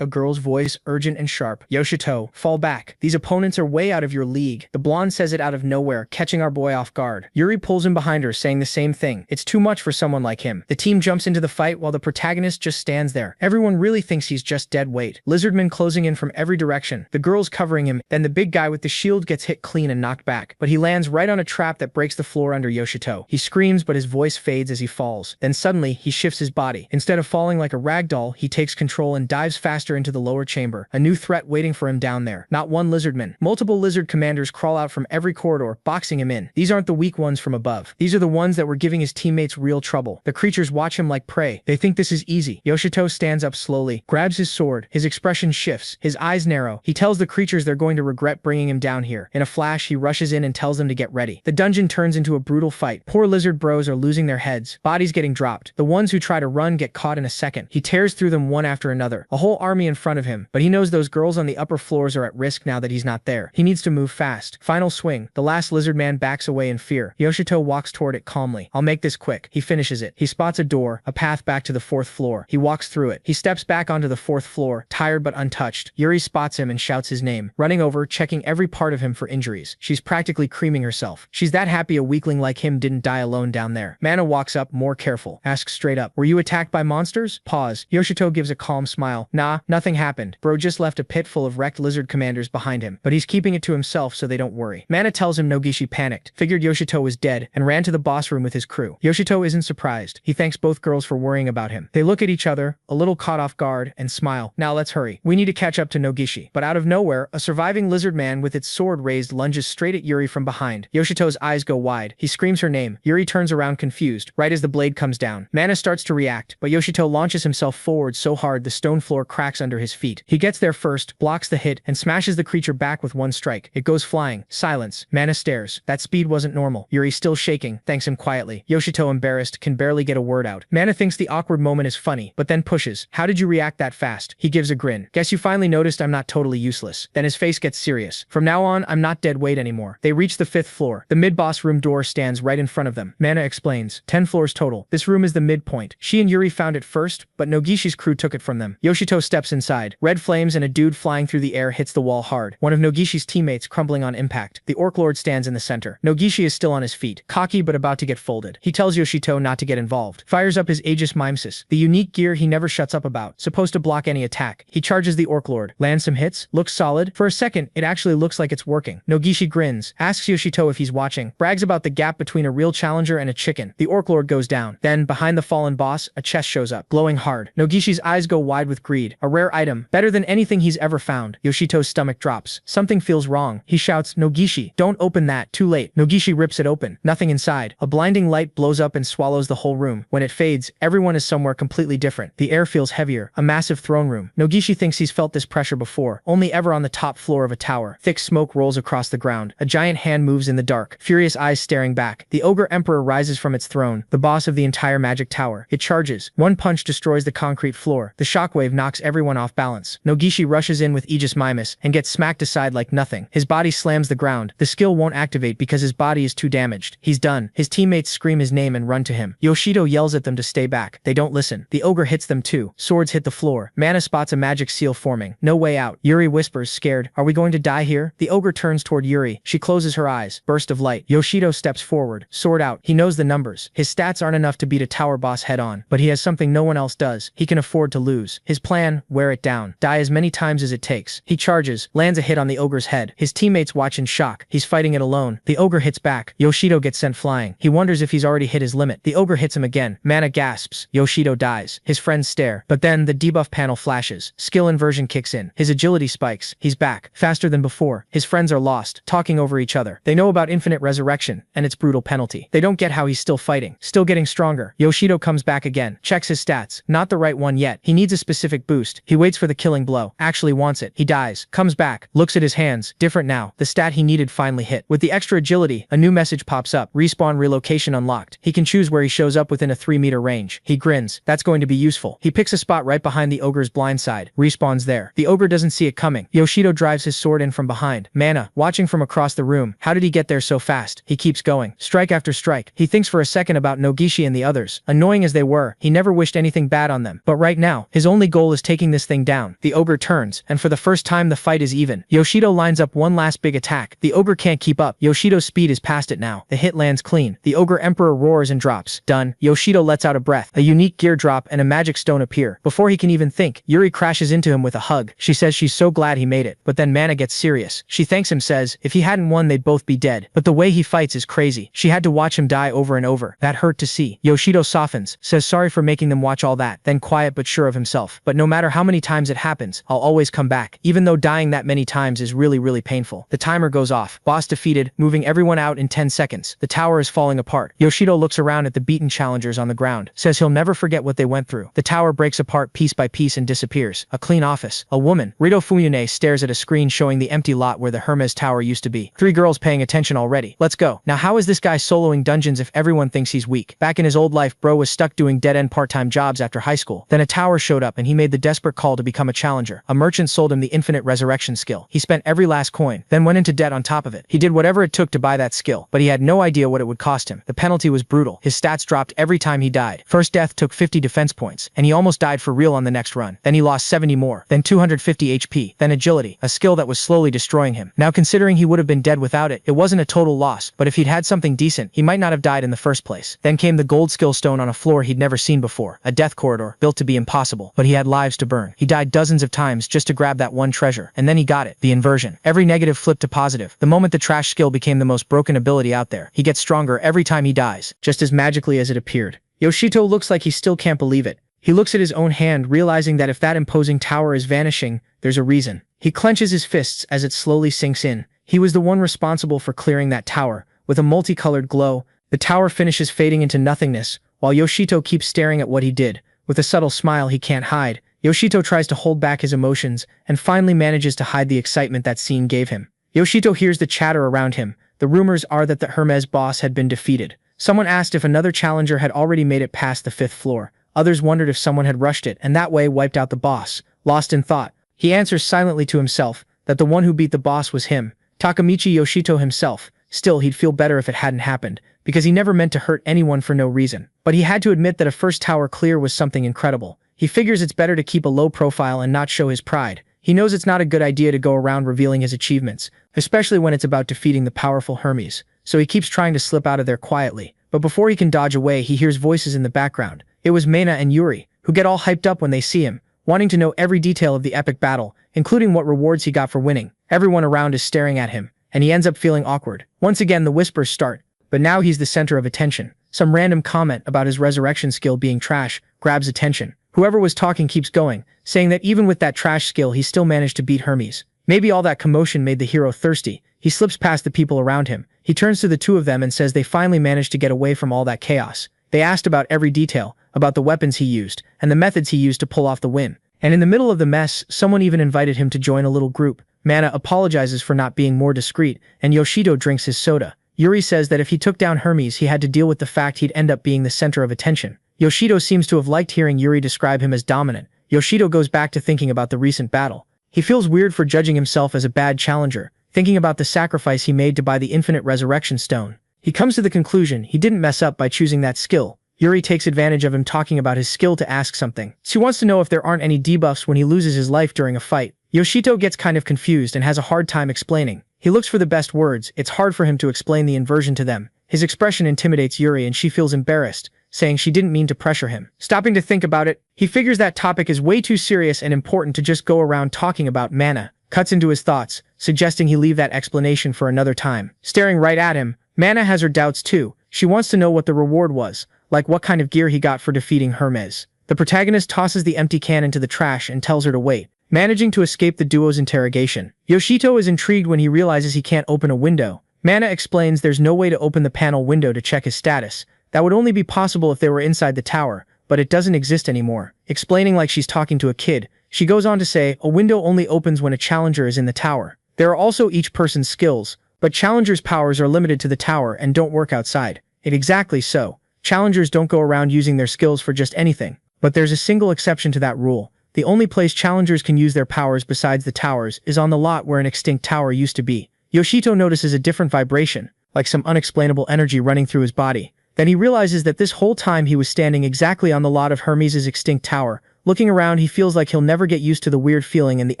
A girl's voice, urgent and sharp. Yoshito, fall back. These opponents are way out of your league. The blonde says it out of nowhere, catching our boy off guard. Yuri pulls him behind her, saying the same thing. It's too much for someone like him. The team jumps into the fight while the protagonist just stands there. Everyone really thinks he's just dead weight. Lizardmen closing in from every direction. The girls covering him. Then the big guy with the shield gets hit clean and knocked back. But he lands right on a trap that breaks the floor under Yoshito. He screams, but his voice fades as he falls. Then suddenly, he shifts his body. Instead of falling like a rag doll, he takes control and dives faster into the lower chamber. A new threat waiting for him down there. Not one lizardman. Multiple lizard commanders crawl out from every corridor, boxing him in. These aren't the weak ones from above. These are the ones that were giving his teammates real trouble. The creatures watch him like prey. They think this is easy. Yoshito stands up slowly, grabs his sword. His expression shifts. His eyes narrow. He tells the creatures they're going to regret bringing him down here. In a flash, he rushes in and tells them to get ready. The dungeon turns into a brutal fight. Poor lizard bros are losing their heads. Bodies getting dropped. The ones who try to run get caught in a second. He tears through them one after another. A whole army in front of him. But he knows those girls on the upper floors are at risk now that he's not there. He needs to move fast. Final swing. The last lizard man backs away in fear. Yoshito walks toward it calmly. I'll make this quick. He finishes it. He spots a door, a path back to the 4th floor. He walks through it. He steps back onto the 4th floor, tired but untouched. Yuri spots him and shouts his name, running over, checking every part of him for injuries. She's practically creaming herself. She's that happy a weakling like him didn't die alone down there. Manhwa walks up, more careful. Asks straight up, were you attacked by monsters? Pause. Yoshito gives a calm smile. Nah, nothing happened. Bro just left a pit full of wrecked lizard commanders behind him, but he's keeping it to himself so they don't worry. Manhwa tells him Nogishi panicked, figured Yoshito was dead, and ran to the boss room with his crew. Yoshito isn't surprised. He thanks both girls for worrying about him. They look at each other, a little caught off guard, and smile. Now let's hurry. We need to catch up to Nogishi. But out of nowhere, a surviving lizard man with its sword raised lunges straight at Yuri from behind. Yoshito's eyes go wide. He screams her name. Yuri turns around confused, right as the blade comes down. Manhwa starts to react, but Yoshito launches himself forward so hard the stone floor cracks under his feet. He gets there first, blocks the hit, and smashes the creature back with one strike. It goes flying. Silence. Manhwa stares. That speed wasn't normal. Yuri, still shaking, thanks him quietly. Yoshito, embarrassed, can barely get a word out. Manhwa thinks the awkward moment is funny, but then pushes. How did you react that fast? He gives a grin. Guess you finally noticed I'm not totally useless. Then his face gets serious. From now on, I'm not dead weight anymore. They reach the 5th floor. The mid-boss room door stands right in front of them. Manhwa explains. 10 floors total. This room is the midpoint. She and Yuri found it first, but Nogishi's crew took it from them. Yoshito steps inside. Red flames and a dude flying through the air hits the wall hard. One of Nogishi's teammates crumbling on impact. The Orc Lord stands in the center. Nogishi is still on his feet, cocky but about to get folded. He tells Yoshito not to get involved. Fires up his Aegis Mimesis, the unique gear he never shuts up about, supposed to block any attack. He charges the Orc Lord, lands some hits, looks solid. For a second, it actually looks like it's working. Nogishi grins, asks Yoshito if he's watching, brags about the gap between a real challenger and a chicken. The Orc Lord goes down. Then, behind the fallen boss, a chest shows up, glowing hard. Nogishi's eyes go wide with greed. A rare item, better than anything he's ever found. Yoshito's stomach drops. Something feels wrong. He shouts, Nogishi, don't open that. Too late. Nogishi rips it open. Nothing inside. A blinding light blows up and swallows the whole room. When it fades, everyone is somewhere completely different. The air feels heavier. A massive throne room. Nogishi thinks he's felt this pressure before, only ever on the top floor of a tower. Thick smoke rolls across the ground. A giant hand moves in the dark, furious eyes staring back. The Ogre Emperor rises from its throne, the boss of the entire magic tower. It charges. One punch destroys the concrete floor. The shockwave knocks everyone off balance. Nogishi rushes in with Aegis Mimesis and gets smacked aside like nothing. His body slams the ground. The skill won't activate because his body is too damaged. He's done. His teammates scream his name and run to him. Yoshito yells at them to stay back. They don't listen. The ogre hits them too. Swords hit the floor. Manhwa spots a magic seal forming. No way out. Yuri whispers, scared, are we going to die here? The ogre turns toward Yuri. She closes her eyes. Burst of light. Yoshito steps forward. Sword out. He knows the numbers. His stats aren't enough to beat a tower boss head on, but he has something no one else does. He can afford to lose. His plan, wear it down. Die as many times as it takes. He charges, lands a hit on the ogre's head. His teammates watch in shock. He's fighting it alone. The ogre hits back. Yoshito gets sent flying. He wonders if he's already hit his limit. The ogre hits him again. Manhwa gasps. Yoshito dies. His friends stare. But then the debuff panel flashes. Skill inversion kicks in. His agility spikes. He's back. Faster than before. His friends are lost, talking over each other. They know about infinite resurrection and its brutal penalty. They don't get how he's still fighting. Still getting stronger. Yoshito comes back again. Checks his stats. Not the right one yet. He needs a specific boost. He waits for the killing blow. Actually wants it. He dies. Comes back. Looks at his hands. Different now. The stat he needed finally hit. With the extra agility, a new message pops up. Respawn relocation unlocked. He can choose where he shows up within a 3-meter range. He grins. That's going to be useful. He picks a spot right behind the ogre's blind side. Respawns there. The ogre doesn't see it coming. Yoshito drives his sword in from behind. Manhwa, watching from across the room. How did he get there so fast? He keeps going. Strike after strike. He thinks for a second about Nogishi and the others. Annoying as they were, he never wished anything bad on them. But right now, his only goal is taking taking this thing down. The ogre turns, and for the first time the fight is even. Yoshido lines up one last big attack. The ogre can't keep up. Yoshido's speed is past it now. The hit lands clean. The ogre emperor roars and drops. Done. Yoshido lets out a breath. A unique gear drop and a magic stone appear. Before he can even think, Yuri crashes into him with a hug. She says she's so glad he made it. But then Mana gets serious. She thanks him, says if he hadn't won they'd both be dead. But the way he fights is crazy. She had to watch him die over and over. That hurt to see. Yoshido softens, says sorry for making them watch all that, then quiet but sure of himself. But no matter how many times it happens, I'll always come back. Even though dying that many times is really painful. The timer goes off. Boss defeated, moving everyone out in 10 seconds. The tower is falling apart. Yoshido looks around at the beaten challengers on the ground, says he'll never forget what they went through. The tower breaks apart piece by piece and disappears. A clean office. A woman, Rito Fuyune, stares at a screen showing the empty lot where the Hermes Tower used to be. 3 girls paying attention already. Let's go. Now how is this guy soloing dungeons if everyone thinks he's weak? Back in his old life, bro was stuck doing dead-end part-time jobs after high school. Then a tower showed up and he made the desperate call to become a challenger. A merchant sold him the infinite resurrection skill. He spent every last coin, then went into debt on top of it. He did whatever it took to buy that skill, but he had no idea what it would cost him. The penalty was brutal. His stats dropped every time he died. First death took 50 defense points, and he almost died for real on the next run. Then he lost 70 more, then 250 HP, then agility, a skill that was slowly destroying him. Now considering he would have been dead without it, it wasn't a total loss, but if he'd had something decent, he might not have died in the first place. Then came the gold skill stone on a floor he'd never seen before, a death corridor, built to be impossible, but he had lives to burn. He died dozens of times just to grab that one treasure, and then he got it, the inversion. Every negative flipped to positive. The moment the trash skill became the most broken ability out there, he gets stronger every time he dies, just as magically as it appeared. Yoshito looks like he still can't believe it. He looks at his own hand, realizing that if that imposing tower is vanishing, there's a reason. He clenches his fists as it slowly sinks in. He was the one responsible for clearing that tower. With a multicolored glow, the tower finishes fading into nothingness, while Yoshito keeps staring at what he did. With a subtle smile he can't hide, Yoshito tries to hold back his emotions, and finally manages to hide the excitement that scene gave him. Yoshito hears the chatter around him. The rumors are that the Hermes boss had been defeated. Someone asked if another challenger had already made it past the 5th floor. Others wondered if someone had rushed it, and that way wiped out the boss. Lost in thought, he answers silently to himself that the one who beat the boss was him, Takamichi Yoshito himself. Still, he'd feel better if it hadn't happened, because he never meant to hurt anyone for no reason. But he had to admit that a first tower clear was something incredible. He figures it's better to keep a low profile and not show his pride. He knows it's not a good idea to go around revealing his achievements, especially when it's about defeating the powerful Hermes, so he keeps trying to slip out of there quietly. But before he can dodge away, he hears voices in the background. It was Mana and Yuri, who get all hyped up when they see him, wanting to know every detail of the epic battle, including what rewards he got for winning. Everyone around is staring at him, and he ends up feeling awkward. Once again the whispers start, but now he's the center of attention. Some random comment about his resurrection skill being trash grabs attention. Whoever was talking keeps going, saying that even with that trash skill he still managed to beat Hermes. Maybe all that commotion made the hero thirsty. He slips past the people around him. He turns to the two of them and says they finally managed to get away from all that chaos. They asked about every detail, about the weapons he used, and the methods he used to pull off the win. And in the middle of the mess, someone even invited him to join a little group. Mana apologizes for not being more discreet, and Yoshito drinks his soda. Yuri says that if he took down Hermes he had to deal with the fact he'd end up being the center of attention. Yoshito seems to have liked hearing Yuri describe him as dominant. Yoshito goes back to thinking about the recent battle. He feels weird for judging himself as a bad challenger, thinking about the sacrifice he made to buy the infinite resurrection stone. He comes to the conclusion he didn't mess up by choosing that skill. Yuri takes advantage of him talking about his skill to ask something. She wants to know if there aren't any debuffs when he loses his life during a fight. Yoshito gets kind of confused and has a hard time explaining. He looks for the best words. It's hard for him to explain the inversion to them. His expression intimidates Yuri and she feels embarrassed, saying she didn't mean to pressure him. Stopping to think about it, he figures that topic is way too serious and important to just go around talking about. Mana cuts into his thoughts, suggesting he leave that explanation for another time. Staring right at him, Mana has her doubts too. She wants to know what the reward was, like what kind of gear he got for defeating Hermes. The protagonist tosses the empty can into the trash and tells her to wait, managing to escape the duo's interrogation. Yoshito is intrigued when he realizes he can't open a window. Mana explains there's no way to open the panel window to check his status. That would only be possible if they were inside the tower, but it doesn't exist anymore. Explaining like she's talking to a kid, she goes on to say a window only opens when a challenger is in the tower. There are also each person's skills, but challengers' powers are limited to the tower and don't work outside. Exactly so. Challengers don't go around using their skills for just anything. But there's a single exception to that rule. The only place challengers can use their powers besides the towers is on the lot where an extinct tower used to be. Yoshito notices a different vibration, like some unexplainable energy running through his body. Then he realizes that this whole time he was standing exactly on the lot of Hermes' extinct tower, Looking around, he feels like he'll never get used to the weird feeling and the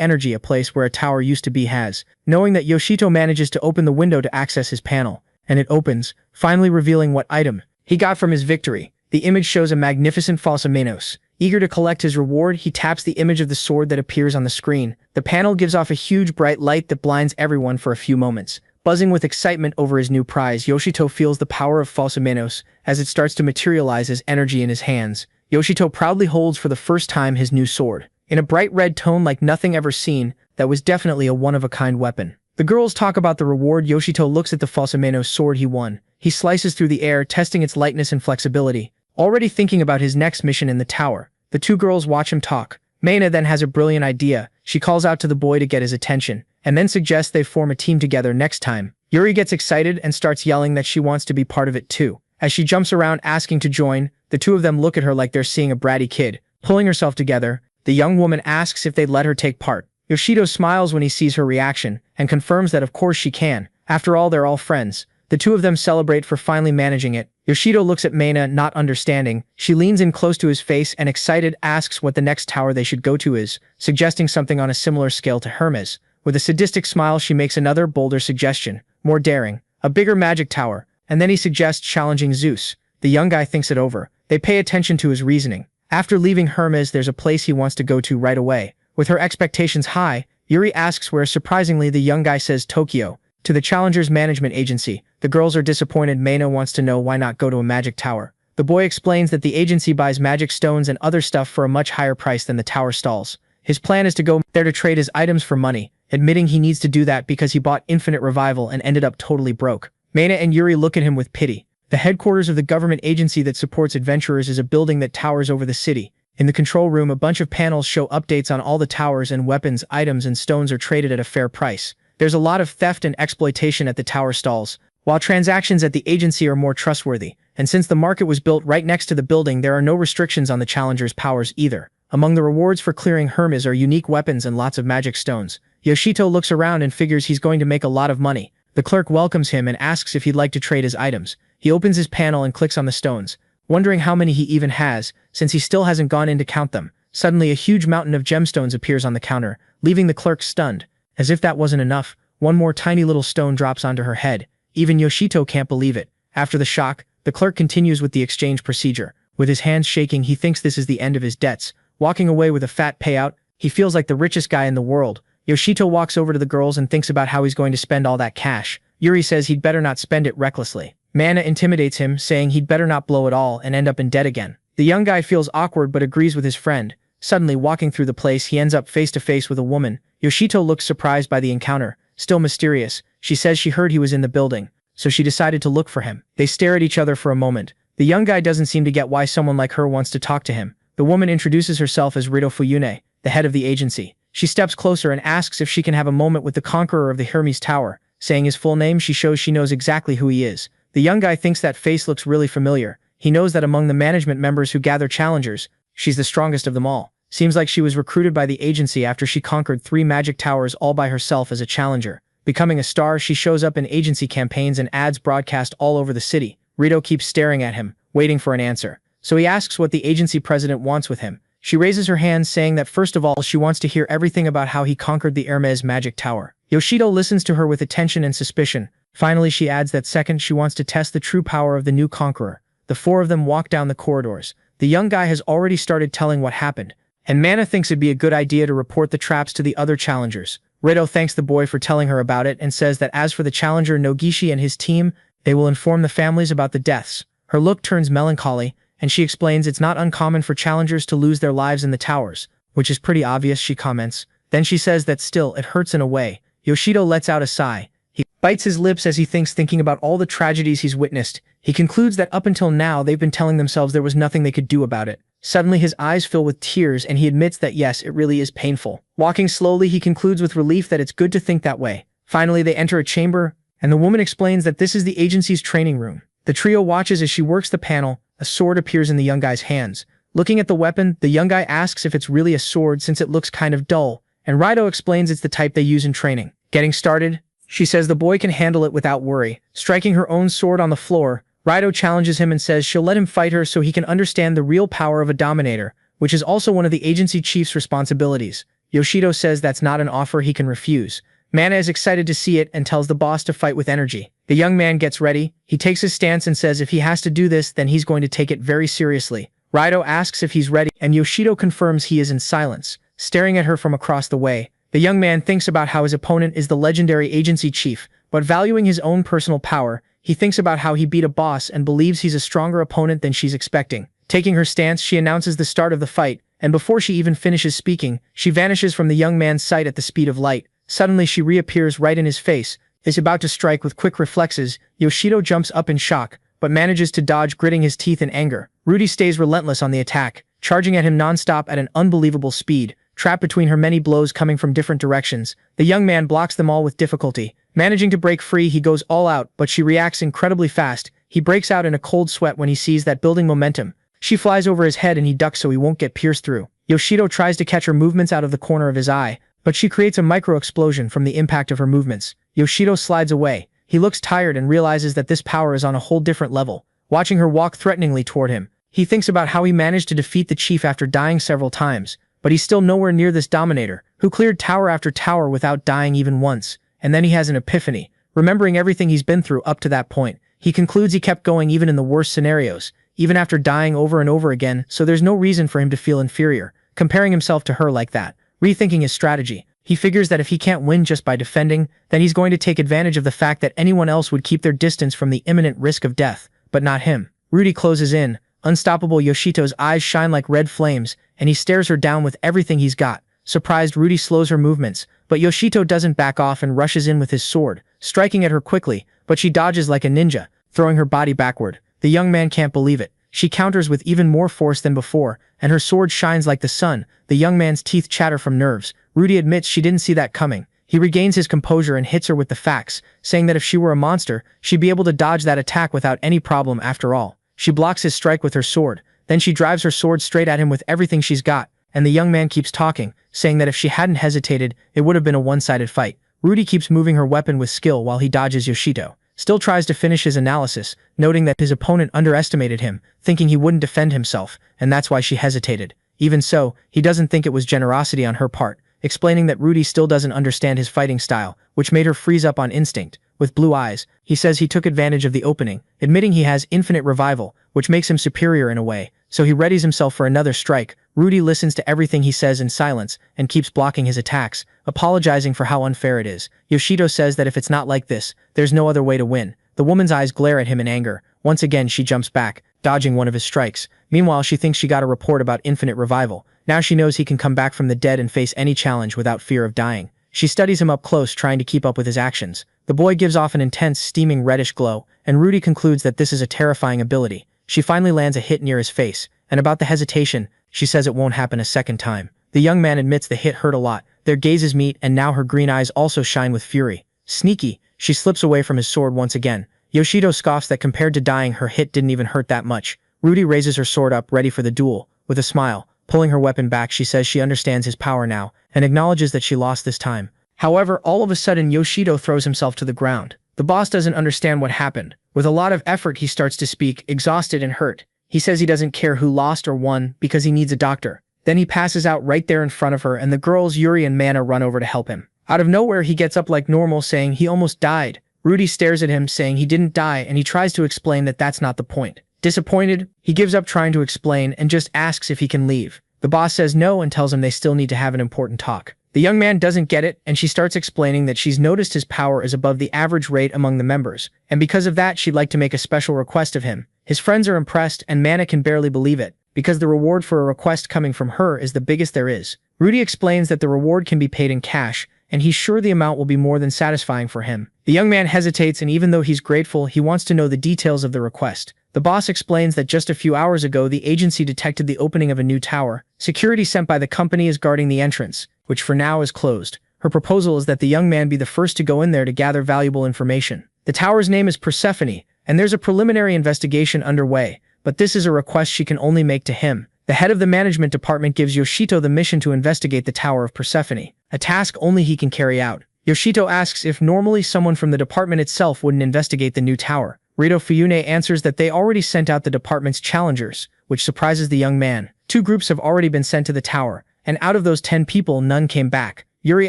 energy a place where a tower used to be has. Knowing that Yoshito manages to open the window to access his panel, and it opens, finally revealing what item he got from his victory. The image shows a magnificent falsamenos. Eager to collect his reward, he taps the image of the sword that appears on the screen. The panel gives off a huge bright light that blinds everyone for a few moments. Buzzing with excitement over his new prize, Yoshito feels the power of falsamenos as it starts to materialize as energy in his hands. Yoshito proudly holds for the first time his new sword. In a bright red tone like nothing ever seen, that was definitely a one-of-a-kind weapon. The girls talk about the reward. Yoshito looks at the falsamenos sword he won. He slices through the air, testing its lightness and flexibility. Already thinking about his next mission in the tower, the two girls watch him talk. Meina then has a brilliant idea. She calls out to the boy to get his attention, and then suggests they form a team together next time. Yuri gets excited and starts yelling that she wants to be part of it too. As she jumps around asking to join, the two of them look at her like they're seeing a bratty kid. Pulling herself together, the young woman asks if they'd let her take part. Yoshito smiles when he sees her reaction, and confirms that of course she can. After all, they're all friends. The two of them celebrate for finally managing it. Yoshito looks at Meina, not understanding. She leans in close to his face and excited asks what the next tower they should go to is, suggesting something on a similar scale to Hermes. With a sadistic smile, she makes another, bolder suggestion. More daring. A bigger magic tower. And then he suggests challenging Zeus. The young guy thinks it over. They pay attention to his reasoning. After leaving Hermes, there's a place he wants to go to right away. With her expectations high, Yuri asks where. Surprisingly, the young guy says Tokyo. To the Challengers Management Agency. The girls are disappointed. Meina wants to know why not go to a magic tower. The boy explains that the agency buys magic stones and other stuff for a much higher price than the tower stalls. His plan is to go there to trade his items for money, admitting he needs to do that because he bought Infinite Revival and ended up totally broke. Meina and Yuri look at him with pity. The headquarters of the government agency that supports adventurers is a building that towers over the city. In the control room, a bunch of panels show updates on all the towers, and weapons, items, and stones are traded at a fair price. There's a lot of theft and exploitation at the tower stalls, while transactions at the agency are more trustworthy. And since the market was built right next to the building, there are no restrictions on the challengers' powers either. Among the rewards for clearing Hermes are unique weapons and lots of magic stones. Yoshito looks around and figures he's going to make a lot of money. The clerk welcomes him and asks if he'd like to trade his items. He opens his panel and clicks on the stones, wondering how many he even has, since he still hasn't gone in to count them. Suddenly, a huge mountain of gemstones appears on the counter, leaving the clerk stunned. As if that wasn't enough, one more tiny little stone drops onto her head. Even Yoshito can't believe it. After the shock, the clerk continues with the exchange procedure. With his hands shaking, he thinks this is the end of his debts. Walking away with a fat payout, he feels like the richest guy in the world. Yoshito walks over to the girls and thinks about how he's going to spend all that cash. Yuri says he'd better not spend it recklessly. Meina intimidates him, saying he'd better not blow it all and end up in debt again. The young guy feels awkward but agrees with his friend. Suddenly, walking through the place, he ends up face to face with a woman. Yoshito looks surprised by the encounter. Still mysterious, she says she heard he was in the building, so she decided to look for him. They stare at each other for a moment. The young guy doesn't seem to get why someone like her wants to talk to him. The woman introduces herself as Rito Fuyune, the head of the agency. She steps closer and asks if she can have a moment with the conqueror of the Hermes Tower. Saying his full name, she shows she knows exactly who he is. The young guy thinks that face looks really familiar. He knows that among the management members who gather challengers, she's the strongest of them all. Seems like she was recruited by the agency after she conquered 3 magic towers all by herself as a challenger. Becoming a star, she shows up in agency campaigns and ads broadcast all over the city. Rito keeps staring at him, waiting for an answer. So he asks what the agency president wants with him. She raises her hand, saying that first of all she wants to hear everything about how he conquered the Hermes magic tower. Yoshito listens to her with attention and suspicion. Finally, she adds that second she wants to test the true power of the new conqueror. The 4 of them walk down the corridors. The young guy has already started telling what happened, and Meina thinks it'd be a good idea to report the traps to the other challengers. Rito thanks the boy for telling her about it and says that as for the challenger Nogishi and his team, they will inform the families about the deaths. Her look turns melancholy, and she explains it's not uncommon for challengers to lose their lives in the towers, which is pretty obvious, she comments. Then she says that still, it hurts in a way. Yoshito lets out a sigh. He bites his lips as he thinking about all the tragedies he's witnessed. He concludes that up until now they've been telling themselves there was nothing they could do about it. Suddenly his eyes fill with tears and he admits that yes, it really is painful. Walking slowly, he concludes with relief that it's good to think that way. Finally, they enter a chamber, and the woman explains that this is the agency's training room. The trio watches as she works the panel. A sword appears in the young guy's hands. Looking at the weapon, the young guy asks if it's really a sword since it looks kind of dull, and Rito explains it's the type they use in training. Getting started, she says the boy can handle it without worry. Striking her own sword on the floor, Rito challenges him and says she'll let him fight her so he can understand the real power of a dominator. which is also one of the agency chief's responsibilities. Yoshido says that's not an offer he can refuse. Mana is excited to see it and tells the boss to fight with energy. The young man gets ready. He takes his stance and says if he has to do this, then he's going to take it very seriously. Raido asks if he's ready, and Yoshido confirms he is in silence, staring at her from across the way. The young man thinks about how his opponent is the legendary agency chief, but valuing his own personal power, he thinks about how he beat a boss and believes he's a stronger opponent than she's expecting. Taking her stance, she announces the start of the fight, and before she even finishes speaking, she vanishes from the young man's sight at the speed of light. Suddenly she reappears right in his face, is about to strike with quick reflexes. Yoshido jumps up in shock, but manages to dodge, gritting his teeth in anger. Rudy stays relentless on the attack, charging at him non-stop at an unbelievable speed. Trapped between her many blows coming from different directions, the young man blocks them all with difficulty. Managing to break free, he goes all out, but she reacts incredibly fast. He breaks out in a cold sweat when he sees that building momentum. She flies over his head and he ducks so he won't get pierced through. Yoshido tries to catch her movements out of the corner of his eye, but she creates a micro-explosion from the impact of her movements. Yoshido slides away. He looks tired and realizes that this power is on a whole different level. Watching her walk threateningly toward him, he thinks about how he managed to defeat the chief after dying several times, but he's still nowhere near this dominator, who cleared tower after tower without dying even once. And then he has an epiphany. Remembering everything he's been through up to that point, he concludes he kept going even in the worst scenarios, even after dying over and over again, so there's no reason for him to feel inferior, comparing himself to her like that. Rethinking his strategy, he figures that if he can't win just by defending, then he's going to take advantage of the fact that anyone else would keep their distance from the imminent risk of death, but not him. Rudy closes in. Unstoppable, Yoshito's eyes shine like red flames, and he stares her down with everything he's got. Surprised, Rudy slows her movements, but Yoshito doesn't back off and rushes in with his sword, striking at her quickly, but she dodges like a ninja, throwing her body backward. The young man can't believe it. She counters with even more force than before, and her sword shines like the sun. The young man's teeth chatter from nerves. Rudy admits she didn't see that coming. He regains his composure and hits her with the facts, saying that if she were a monster, she'd be able to dodge that attack without any problem after all. She blocks his strike with her sword, then she drives her sword straight at him with everything she's got, and the young man keeps talking, saying that if she hadn't hesitated, it would have been a one-sided fight. Rudy keeps moving her weapon with skill while he dodges Yoshito. Still tries to finish his analysis, noting that his opponent underestimated him, thinking he wouldn't defend himself, and that's why she hesitated. Even so, he doesn't think it was generosity on her part, explaining that Rudy still doesn't understand his fighting style, which made her freeze up on instinct. With blue eyes, he says he took advantage of the opening, admitting he has infinite revival, which makes him superior in a way, so he readies himself for another strike. Rudy listens to everything he says in silence and keeps blocking his attacks, apologizing for how unfair it is. Yoshido says that if it's not like this, there's no other way to win. The woman's eyes glare at him in anger. Once again, she jumps back, dodging one of his strikes. Meanwhile, she thinks she got a report about infinite revival. Now she knows he can come back from the dead and face any challenge without fear of dying. She studies him up close, trying to keep up with his actions. The boy gives off an intense, steaming reddish glow, and Rudy concludes that this is a terrifying ability. She finally lands a hit near his face, and about the hesitation, she says it won't happen a second time. The young man admits the hit hurt a lot. Their gazes meet, and now her green eyes also shine with fury. Sneaky, she slips away from his sword once again. Yoshido scoffs that compared to dying, her hit didn't even hurt that much. Rudy raises her sword up, ready for the duel. With a smile, pulling her weapon back, she says she understands his power now, and acknowledges that she lost this time. However, all of a sudden, Yoshido throws himself to the ground. The boss doesn't understand what happened. With a lot of effort, he starts to speak, exhausted and hurt. He says he doesn't care who lost or won because he needs a doctor. Then he passes out right there in front of her, and the girls Yuri and Mana run over to help him. Out of nowhere, he gets up like normal, saying he almost died. Rudy stares at him, saying he didn't die, and he tries to explain that that's not the point. Disappointed, he gives up trying to explain and just asks if he can leave. The boss says no and tells him they still need to have an important talk. The young man doesn't get it, and she starts explaining that she's noticed his power is above the average rate among the members, and because of that, she'd like to make a special request of him. His friends are impressed, and Mana can barely believe it, because the reward for a request coming from her is the biggest there is. Rudy explains that the reward can be paid in cash, and he's sure the amount will be more than satisfying for him. The young man hesitates, and even though he's grateful, he wants to know the details of the request. The boss explains that just a few hours ago, the agency detected the opening of a new tower. Security sent by the company is guarding the entrance, which for now is closed. Her proposal is that the young man be the first to go in there to gather valuable information. The tower's name is Persephone, and there's a preliminary investigation underway, but this is a request she can only make to him. The head of the management department gives Yoshito the mission to investigate the Tower of Persephone, a task only he can carry out. Yoshito asks if normally someone from the department itself wouldn't investigate the new tower. Rito Fuyune answers that they already sent out the department's challengers, which surprises the young man. 2 groups have already been sent to the tower, and out of those 10 people, none came back. Yuri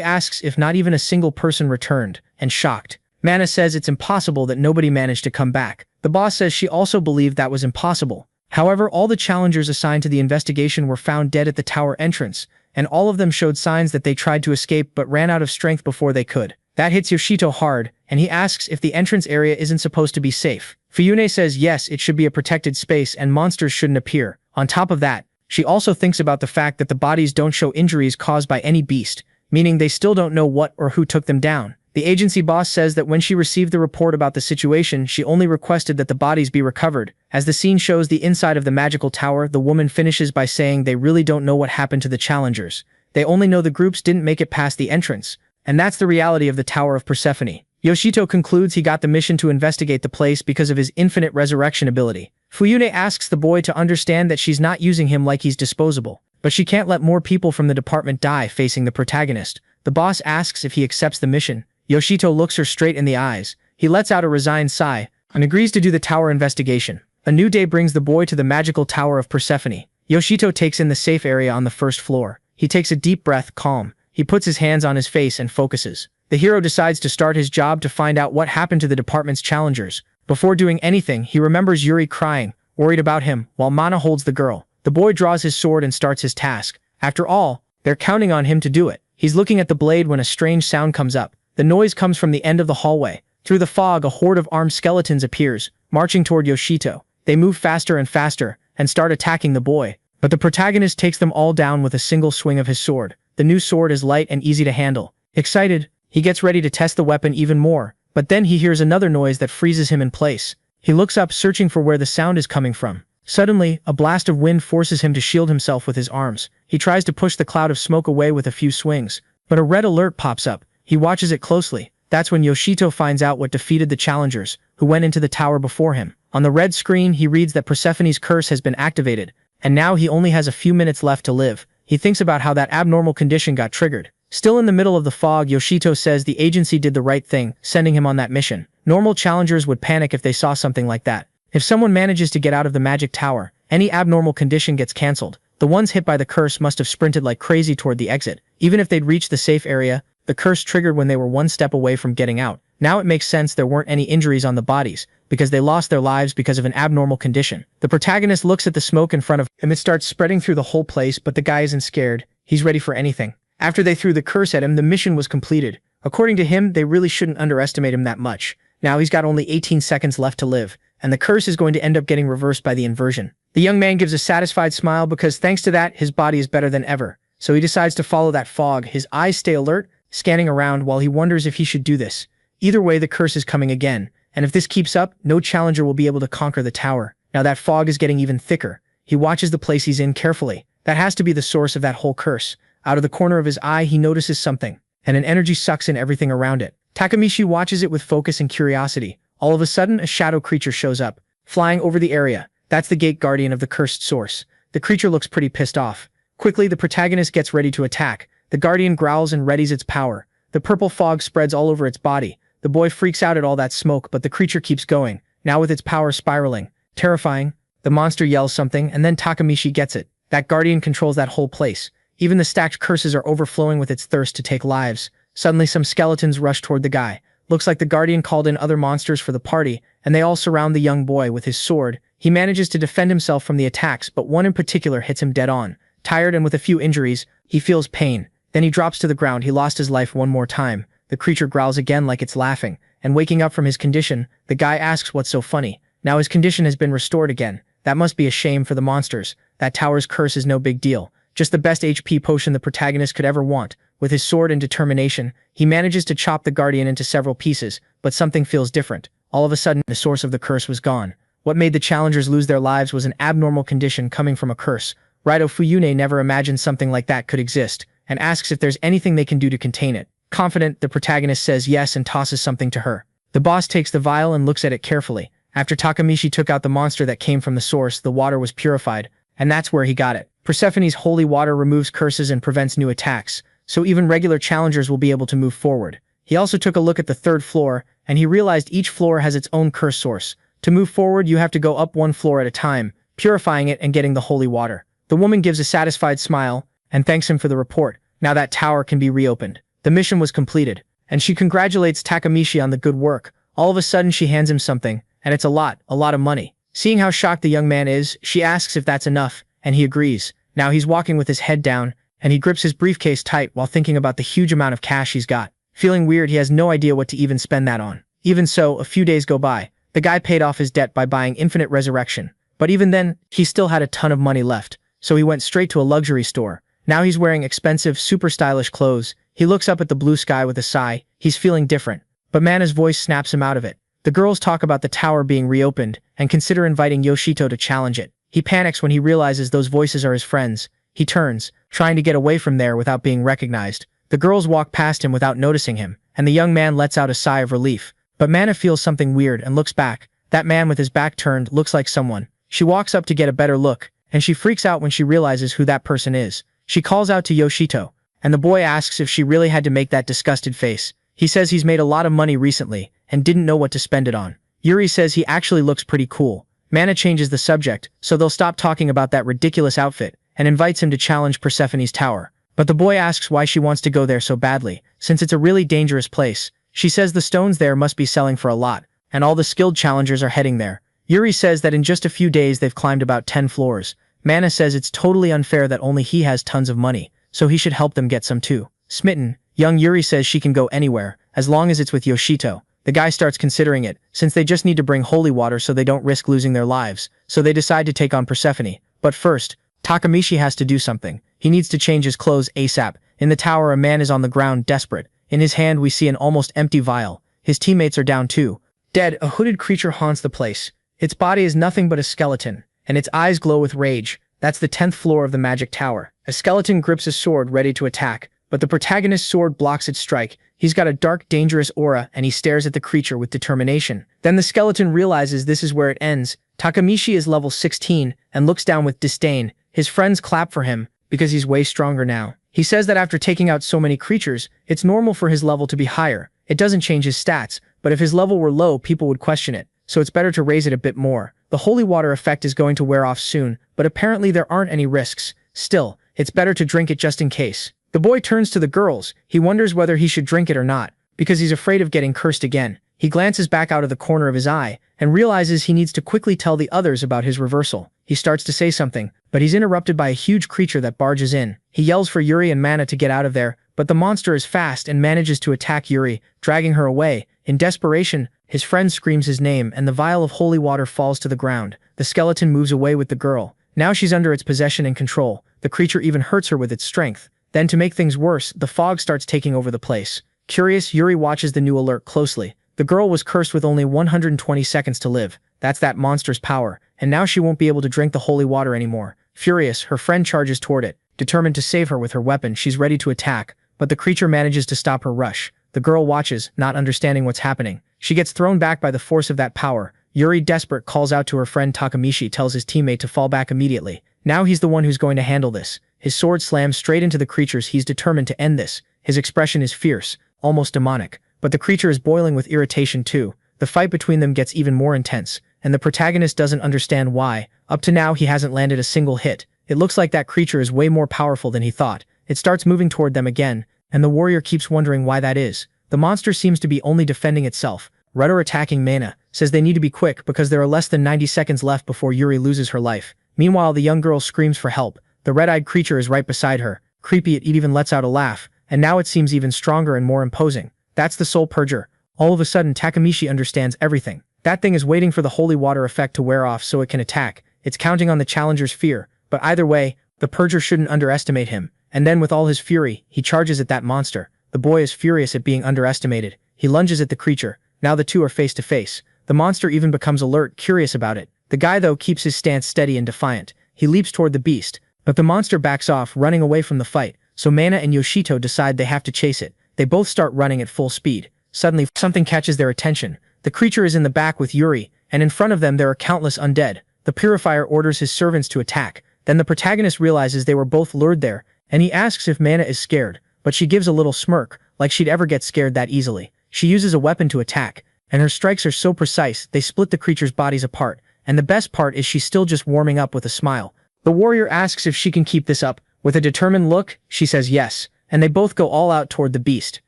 asks if not even a single person returned, and shocked. Manhwa says it's impossible that nobody managed to come back. The boss says she also believed that was impossible. However, all the challengers assigned to the investigation were found dead at the tower entrance, and all of them showed signs that they tried to escape but ran out of strength before they could. That hits Yoshito hard, and he asks if the entrance area isn't supposed to be safe. Fuyune says yes, it should be a protected space and monsters shouldn't appear. On top of that, she also thinks about the fact that the bodies don't show injuries caused by any beast, meaning they still don't know what or who took them down. The agency boss says that when she received the report about the situation, she only requested that the bodies be recovered. As the scene shows the inside of the magical tower, the woman finishes by saying they really don't know what happened to the challengers. They only know the groups didn't make it past the entrance. And that's the reality of the Tower of Persephone. Yoshito concludes he got the mission to investigate the place because of his infinite resurrection ability. Fuyune asks the boy to understand that she's not using him like he's disposable. But she can't let more people from the department die facing the protagonist. The boss asks if he accepts the mission. Yoshito looks her straight in the eyes. He lets out a resigned sigh and agrees to do the tower investigation. A new day brings the boy to the magical Tower of Persephone. Yoshito takes in the safe area on the first floor. He takes a deep breath, calm. He puts his hands on his face and focuses. The hero decides to start his job to find out what happened to the department's challengers. Before doing anything, he remembers Yuri crying, worried about him, while Manhwa holds the girl. The boy draws his sword and starts his task. After all, they're counting on him to do it. He's looking at the blade when a strange sound comes up. The noise comes from the end of the hallway. Through the fog, a horde of armed skeletons appears, marching toward Yoshito. They move faster and faster, and start attacking the boy. But the protagonist takes them all down with a single swing of his sword. The new sword is light and easy to handle. Excited, he gets ready to test the weapon even more, but then he hears another noise that freezes him in place. He looks up, searching for where the sound is coming from. Suddenly, a blast of wind forces him to shield himself with his arms. He tries to push the cloud of smoke away with a few swings, but a red alert pops up. He watches it closely. That's when Yoshito finds out what defeated the challengers, who went into the tower before him. On the red screen, he reads that Persephone's curse has been activated, and now he only has a few minutes left to live. He thinks about how that abnormal condition got triggered. Still in the middle of the fog, Yoshito says the agency did the right thing, sending him on that mission. Normal challengers would panic if they saw something like that. If someone manages to get out of the magic tower, any abnormal condition gets cancelled. The ones hit by the curse must have sprinted like crazy toward the exit. Even if they'd reached the safe area, the curse triggered when they were one step away from getting out. Now it makes sense there weren't any injuries on the bodies, because they lost their lives because of an abnormal condition. The protagonist looks at the smoke in front of him. It starts spreading through the whole place, but the guy isn't scared. He's ready for anything. After they threw the curse at him, the mission was completed. According to him, they really shouldn't underestimate him that much. Now he's got only 18 seconds left to live, and the curse is going to end up getting reversed by the inversion. The young man gives a satisfied smile because thanks to that, his body is better than ever. So he decides to follow that fog. His eyes stay alert, scanning around while he wonders if he should do this. Either way, the curse is coming again, and if this keeps up, no challenger will be able to conquer the tower. Now that fog is getting even thicker. He watches the place he's in carefully. That has to be the source of that whole curse. Out of the corner of his eye, he notices something, and an energy sucks in everything around it. Takamichi watches it with focus and curiosity. All of a sudden, a shadow creature shows up, flying over the area. That's the gate guardian of the cursed source. The creature looks pretty pissed off. Quickly, the protagonist gets ready to attack. The guardian growls and readies its power. The purple fog spreads all over its body. The boy freaks out at all that smoke, but the creature keeps going, now with its power spiraling. Terrifying. The monster yells something, and then Takamichi gets it. That guardian controls that whole place. Even the stacked curses are overflowing with its thirst to take lives. Suddenly, some skeletons rush toward the guy. Looks like the guardian called in other monsters for the party, and they all surround the young boy with his sword. He manages to defend himself from the attacks, but one in particular hits him dead on. Tired and with a few injuries, he feels pain. Then he drops to the ground. He lost his life one more time. The creature growls again like it's laughing, and waking up from his condition, the guy asks what's so funny. Now his condition has been restored again. That must be a shame for the monsters. That tower's curse is no big deal. Just the best HP potion the protagonist could ever want. With his sword and determination, he manages to chop the guardian into several pieces, but something feels different. All of a sudden, the source of the curse was gone. What made the challengers lose their lives was an abnormal condition coming from a curse. Raito Fuyune never imagined something like that could exist, and asks if there's anything they can do to contain it. Confident, the protagonist says yes and tosses something to her. The boss takes the vial and looks at it carefully. After Takamichi took out the monster that came from the source, the water was purified, and that's where he got it. Persephone's holy water removes curses and prevents new attacks, so even regular challengers will be able to move forward. He also took a look at the third floor, and he realized each floor has its own curse source. To move forward, you have to go up one floor at a time. purifying it and getting the holy water. The woman gives a satisfied smile and thanks him for the report. Now that tower can be reopened. The mission was completed, and she congratulates Takamichi on the good work. All of a sudden she hands him something, and it's a lot of money. Seeing how shocked the young man is, she asks if that's enough, and he agrees. Now he's walking with his head down, and he grips his briefcase tight while thinking about the huge amount of cash he's got. Feeling weird, he has no idea what to even spend that on. Even so, a few days go by. The guy paid off his debt by buying infinite resurrection. But even then, he still had a ton of money left, so he went straight to a luxury store. Now he's wearing expensive, super stylish clothes. He looks up at the blue sky with a sigh. He's feeling different. But Mana's voice snaps him out of it. The girls talk about the tower being reopened and consider inviting Yoshito to challenge it. He panics when he realizes those voices are his friends. He turns, trying to get away from there without being recognized. The girls walk past him without noticing him, and the young man lets out a sigh of relief. But Mana feels something weird and looks back. That man with his back turned looks like someone. She walks up to get a better look, and she freaks out when she realizes who that person is. She calls out to Yoshito, and the boy asks if she really had to make that disgusted face. He says he's made a lot of money recently and didn't know what to spend it on. Yuri says he actually looks pretty cool. Mana changes the subject, so they'll stop talking about that ridiculous outfit, and invites him to challenge Persephone's tower. But the boy asks why she wants to go there so badly, since it's a really dangerous place. She says the stones there must be selling for a lot, and all the skilled challengers are heading there. Yuri says that in just a few days they've climbed about 10 floors. Mana says it's totally unfair that only he has tons of money, so he should help them get some too. Smitten, young Yuri says she can go anywhere, as long as it's with Yoshito. The guy starts considering it, since they just need to bring holy water so they don't risk losing their lives, so they decide to take on Persephone. But first, Takamichi has to do something. He needs to change his clothes ASAP. In the tower, a man is on the ground, desperate. In his hand we see an almost empty vial. His teammates are down too. Dead, a hooded creature haunts the place. Its body is nothing but a skeleton, and its eyes glow with rage. That's the 10th floor of the magic tower. A skeleton grips a sword ready to attack, but the protagonist's sword blocks its strike. He's got a dark, dangerous aura, and he stares at the creature with determination. Then the skeleton realizes this is where it ends. Takamichi is level 16 and looks down with disdain. His friends clap for him because he's way stronger now. He says that after taking out so many creatures, it's normal for his level to be higher. It doesn't change his stats, but if his level were low, people would question it, so it's better to raise it a bit more. The holy water effect is going to wear off soon, but apparently there aren't any risks. Still, it's better to drink it just in case. The boy turns to the girls. He wonders whether he should drink it or not, because he's afraid of getting cursed again. He glances back out of the corner of his eye and realizes he needs to quickly tell the others about his reversal. He starts to say something, but he's interrupted by a huge creature that barges in. He yells for Yuri and Mana to get out of there, but the monster is fast and manages to attack Yuri, dragging her away. In desperation, his friend screams his name and the vial of holy water falls to the ground. The skeleton moves away with the girl. Now she's under its possession and control. The creature even hurts her with its strength. Then to make things worse, the fog starts taking over the place. Curious, Yuri watches the new alert closely. The girl was cursed with only 120 seconds to live. That's that monster's power, and now she won't be able to drink the holy water anymore. Furious, her friend charges toward it. Determined to save her with her weapon, she's ready to attack, but the creature manages to stop her rush. The girl watches, not understanding what's happening. She gets thrown back by the force of that power. Yuri, desperate, calls out to her friend Takamichi, tells his teammate to fall back immediately. Now he's the one who's going to handle this. His sword slams straight into the creatures. He's determined to end this. His expression is fierce, almost demonic. But the creature is boiling with irritation too. The fight between them gets even more intense, and the protagonist doesn't understand why. Up to now he hasn't landed a single hit. It looks like that creature is way more powerful than he thought. It starts moving toward them again, and the warrior keeps wondering why that is. The monster seems to be only defending itself. Rudder attacking Mana says they need to be quick because there are less than 90 seconds left before Yuri loses her life. Meanwhile, the young girl screams for help. The red-eyed creature is right beside her. Creepy, it even lets out a laugh, and now it seems even stronger and more imposing. That's the soul purger. All of a sudden, Takamichi understands everything. That thing is waiting for the holy water effect to wear off so it can attack. It's counting on the challenger's fear, but either way, the purger shouldn't underestimate him. And then with all his fury, he charges at that monster. The boy is furious at being underestimated. He lunges at the creature. Now the two are face to face. The monster even becomes alert, curious about it. The guy, though, keeps his stance steady and defiant. He leaps toward the beast, but the monster backs off, running away from the fight. So Mana and Yoshito decide they have to chase it. They both start running at full speed. Suddenly, something catches their attention. The creature is in the back with Yuri, and in front of them there are countless undead. The purifier orders his servants to attack. Then the protagonist realizes they were both lured there, and he asks if Mana is scared, but she gives a little smirk, like she'd ever get scared that easily. She uses a weapon to attack, and her strikes are so precise they split the creature's bodies apart. and the best part is she's still just warming up with a smile. The warrior asks if she can keep this up. With a determined look, she says yes, and they both go all out toward the beast.